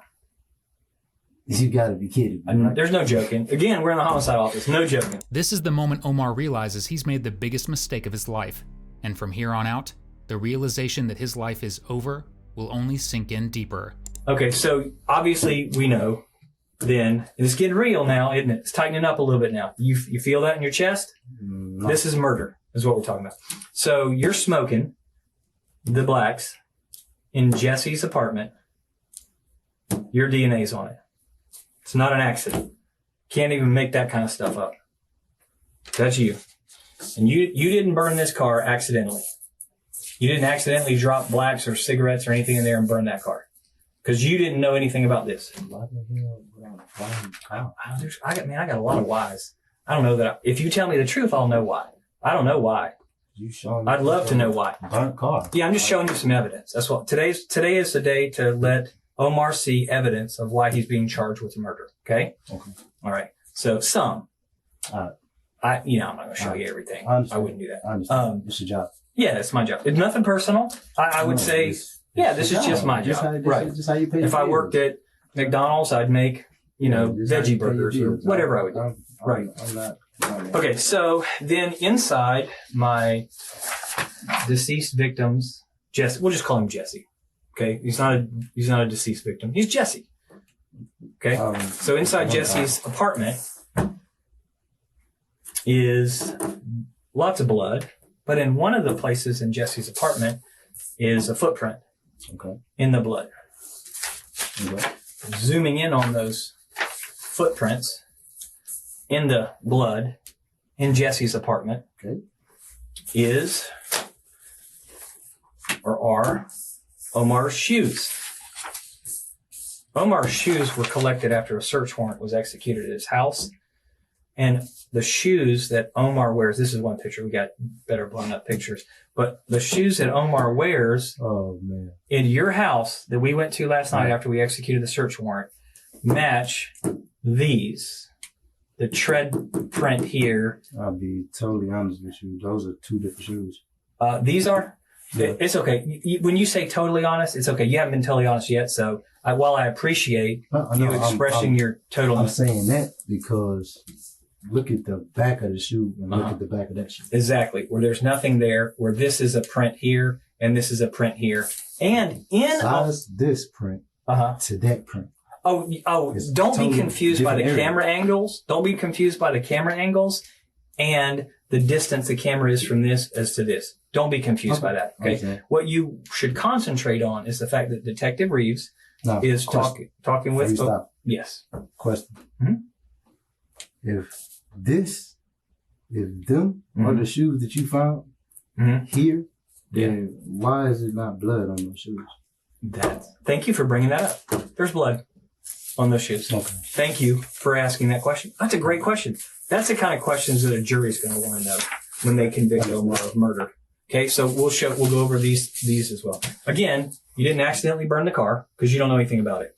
B: You gotta be kidding me, right?
A: There's no joking. Again, we're in the homicide office. No joking.
C: This is the moment Omar realizes he's made the biggest mistake of his life. And from here on out, the realization that his life is over will only sink in deeper. Okay, so obviously we know then, it's getting real now, isn't it? It's tightening up a little bit now. You feel that in your chest? No. This is murder, is what we're talking about. So you're smoking the blacks in Jesse's apartment. Your DNA's on it. It's not an accident. Can't even make that kind of stuff up. That's you. And you didn't burn this car accidentally. You didn't accidentally drop blacks or cigarettes or anything in there and burn that car. Because you didn't know anything about this. I got a lot of whys. I don't know that. If you tell me the truth, I'll know why. I don't know why. I'd love to know why.
B: Burnt car.
A: Yeah, I'm just showing you some evidence. That's what today is the day to let Omar see evidence of why he's being charged with murder. Okay.
B: Okay.
A: All right. So some. I'm not going to show you everything. I wouldn't do that.
B: I understand. It's your job.
A: Yeah, it's my job. It's nothing personal. I would say, this is just my job. Right.
B: Just how you pay.
A: If I worked at McDonald's, I'd make, veggie burgers or whatever I would do. Right.
B: I'm not.
A: Okay. So then inside my deceased victim's Jesse. We'll just call him Jesse. Okay. He's not a deceased victim. He's Jesse. Okay. So inside Jesse's apartment is lots of blood, but in one of the places in Jesse's apartment is a footprint in the blood. Okay. Zooming in on those footprints in the blood in Jesse's apartment is or are Omar's shoes. Omar's shoes were collected after a search warrant was executed at his house. And the shoes that Omar wears, this is one picture. We got better blown up pictures. But the shoes that Omar wears in your house that we went to last night after we executed the search warrant match these. The tread print here.
B: I'll be totally honest with you. Those are two different shoes.
A: These are? Yeah. It's okay. When you say totally honest, it's okay. You haven't been totally honest yet. So while I appreciate you expressing your total...
B: I'm saying that because look at the back of the shoe and look at the back of that shoe.
A: Exactly. Where there's nothing there, where this is a print here and this is a print here. And
B: size this print to that print.
A: Oh! Don't be confused by the camera angles. Don't be confused by the camera angles and the distance the camera is from this as to this. Don't be confused by that. Okay. What you should concentrate on is the fact that Detective Reeves is talking with. Yes.
B: Question. If them are the shoes that you found here, then why is it not blood on those shoes?
A: Thank you for bringing that up. There's blood on those shoes. Okay. Thank you for asking that question. That's a great question. That's the kind of questions that a jury's going to want to know when they convict Omar of murder. Okay, so we'll go over these as well. Again, you didn't accidentally burn the car because you don't know anything about it.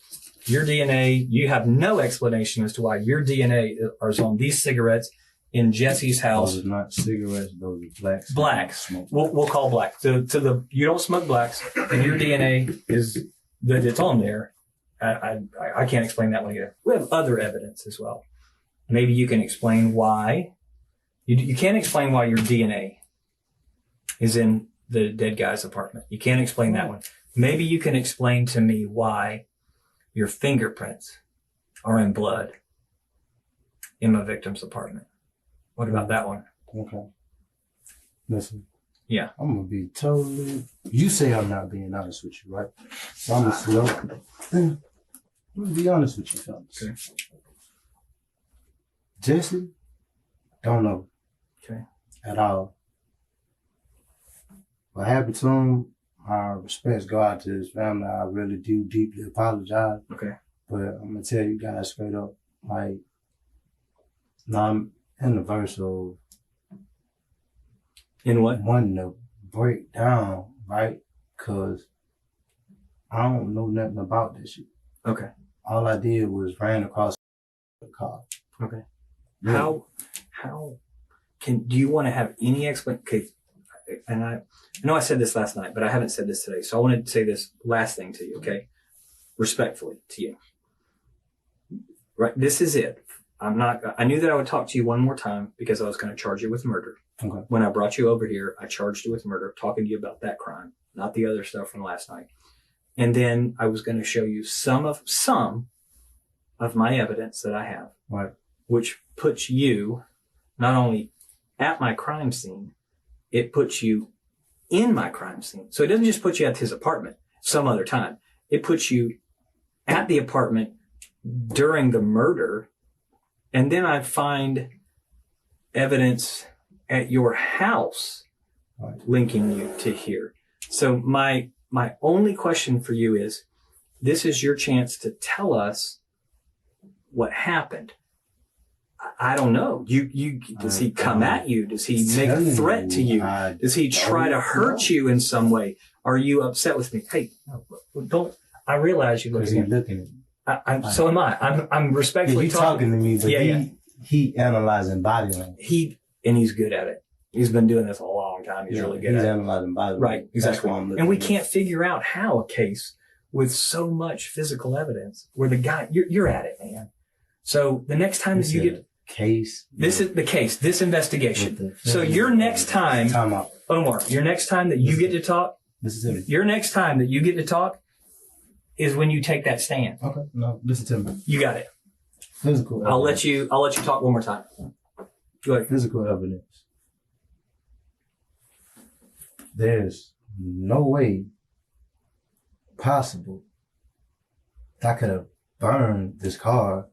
A: Your DNA, you have no explanation as to why your DNA is on these cigarettes in Jesse's house.
B: Those are not cigarettes; those are blacks.
A: Blacks. We'll call black. You don't smoke blacks, and your DNA is that it's on there. I can't explain that one either. We have other evidence as well. Maybe you can explain why. You can't explain why your DNA is in the dead guy's apartment. You can't explain that one. Maybe you can explain to me why your fingerprints are in blood in my victim's apartment. What about that one?
B: Okay. Listen.
A: Yeah.
B: I'm going to be totally... You say I'm not being honest with you, right? So I'm going to be honest with you, fellas. Okay. Jesse, don't know.
A: Okay.
B: At all. What happened to him, our respects go out to his family. I really do deeply apologize.
A: Okay.
B: But I'm going to tell you guys straight up, like, now I'm in the verse of...
A: In what?
B: Wanting to break down, right? Because I don't know nothing about this shit.
A: Okay.
B: All I did was ran across the car.
A: Okay. Yeah. How do you want to have any explanation? Okay. And I know I said this last night, but I haven't said this today. So I want to say this last thing to you, okay? Respectfully to you. Right. This is it. I knew that I would talk to you one more time because I was going to charge you with murder.
B: Okay.
A: When I brought you over here, I charged you with murder, talking to you about that crime, not the other stuff from last night. And then I was going to show you some of my evidence that I have,
B: right,
A: which puts you not only at my crime scene, it puts you in my crime scene. So it doesn't just put you at his apartment some other time. It puts you at the apartment during the murder. And then I find evidence at your house linking you to here. So my only question for you is, this is your chance to tell us what happened. I don't know. Does he come at you? Does he make a threat to you? Does he try to hurt you in some way? Are you upset with me? Hey, don't. I realize you're looking at me. So am I. I'm respectfully
B: talking to me, but he analyzing body language.
A: He's good at it. He's been doing this a long time. He's really good at it.
B: He's analyzing body language.
A: Right, exactly. And we can't figure out how a case with so much physical evidence where the guy, you're at it, man. So the next time that you get
B: case,
A: this is the case, this investigation. So your next time, Omar, your next time that you get to talk,
B: Listen to me.
A: Your next time that you get to talk is when you take that stand.
B: Okay. No, listen to me.
A: You got it.
B: Physical evidence.
A: I'll let you talk one more time. Go ahead.
B: Physical evidence. There's no way possible that I could have burned this car.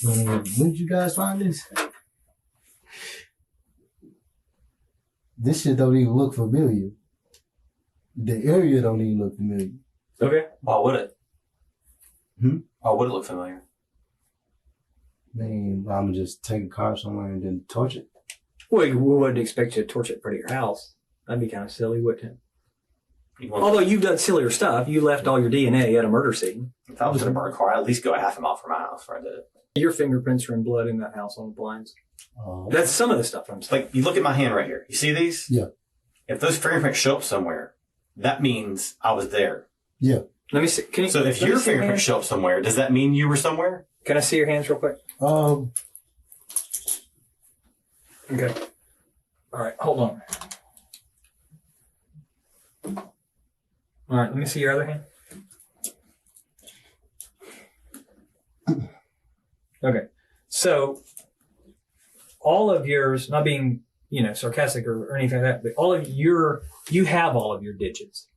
B: When did you guys find this? This shit don't even look familiar. The area don't even look familiar.
A: Okay.
D: Why would it? Why would it look familiar?
B: I mean, I'm gonna just take a car somewhere and then torch it.
A: Well, we wouldn't expect you to torch it in front of your house. That'd be kind of silly, wouldn't it? Although you've done sillier stuff. You left all your DNA at a murder scene.
D: If I was in a burnt car, I'd at least go a half a mile from my house where I did it.
A: Your fingerprints are in blood in that house on the blinds. That's some of the stuff I'm saying.
D: Like, you look at my hand right here. You see these?
B: Yeah.
D: If those fingerprints show up somewhere, that means I was there.
B: Yeah.
A: Let me see.
D: So if your fingerprints show up somewhere, does that mean you were somewhere?
A: Can I see your hands real quick? Okay. All right. Hold on. All right. Let me see your other hand. Okay. So all of yours, not being, sarcastic or anything like that, but you have all of your digits.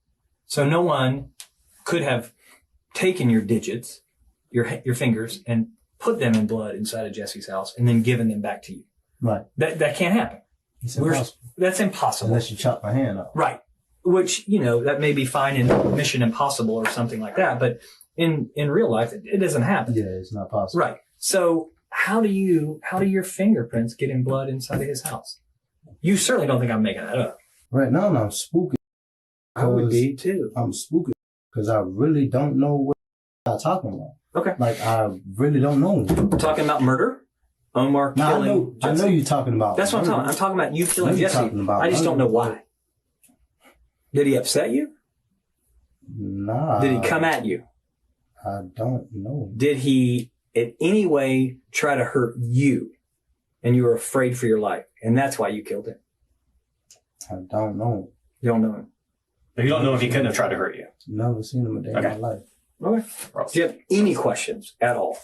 A: So no one could have taken your digits, your fingers, and put them in blood inside of Jesse's house and then given them back to you.
B: Right.
A: That can't happen.
B: It's impossible.
A: That's impossible.
B: Unless you chop my hand off.
A: Right. Which, that may be fine in Mission Impossible or something like that, but in real life, it doesn't happen.
B: Yeah, it's not possible.
A: Right. So how do your fingerprints get in blood inside of his house? You certainly don't think I'm making that up.
B: Right now, I'm spooky.
A: I would be too.
B: I'm spooky because I really don't know what I'm talking about.
A: Okay.
B: Like, I really don't know.
A: We're talking about murder? Omar killing
B: I know you're talking about.
A: That's what I'm talking about. I'm talking about you killing Jesse. I just don't know why. Did he upset you?
B: Nah.
A: Did he come at you?
B: I don't know.
A: Did he in any way try to hurt you and you were afraid for your life and that's why you killed him?
B: I don't know.
A: You don't know him?
D: You don't know if he couldn't have tried to hurt you.
B: Never seen him a day in my life.
A: Okay. Do you have any questions at all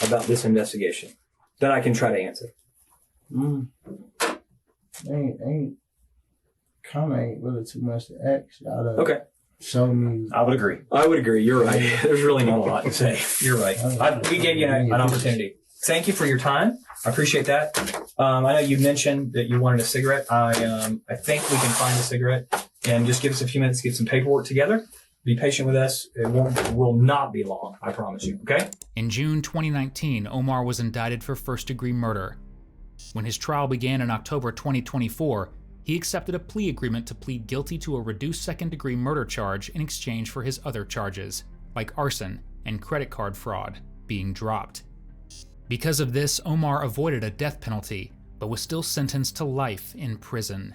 A: about this investigation that I can try to answer?
B: Ain't really too much to ask.
A: Okay.
B: Show me.
D: I would agree.
A: You're right. There's really not a lot to say. You're right. We gave you an opportunity. Thank you for your time. I appreciate that. I know you mentioned that you wanted a cigarette. I think we can find a cigarette and just give us a few minutes to get some paperwork together. Be patient with us. It will not be long. I promise you. Okay?
C: In June 2019, Omar was indicted for first-degree murder. When his trial began in October 2024, he accepted a plea agreement to plead guilty to a reduced second-degree murder charge in exchange for his other charges, like arson and credit card fraud, being dropped. Because of this, Omar avoided a death penalty, but was still sentenced to life in prison.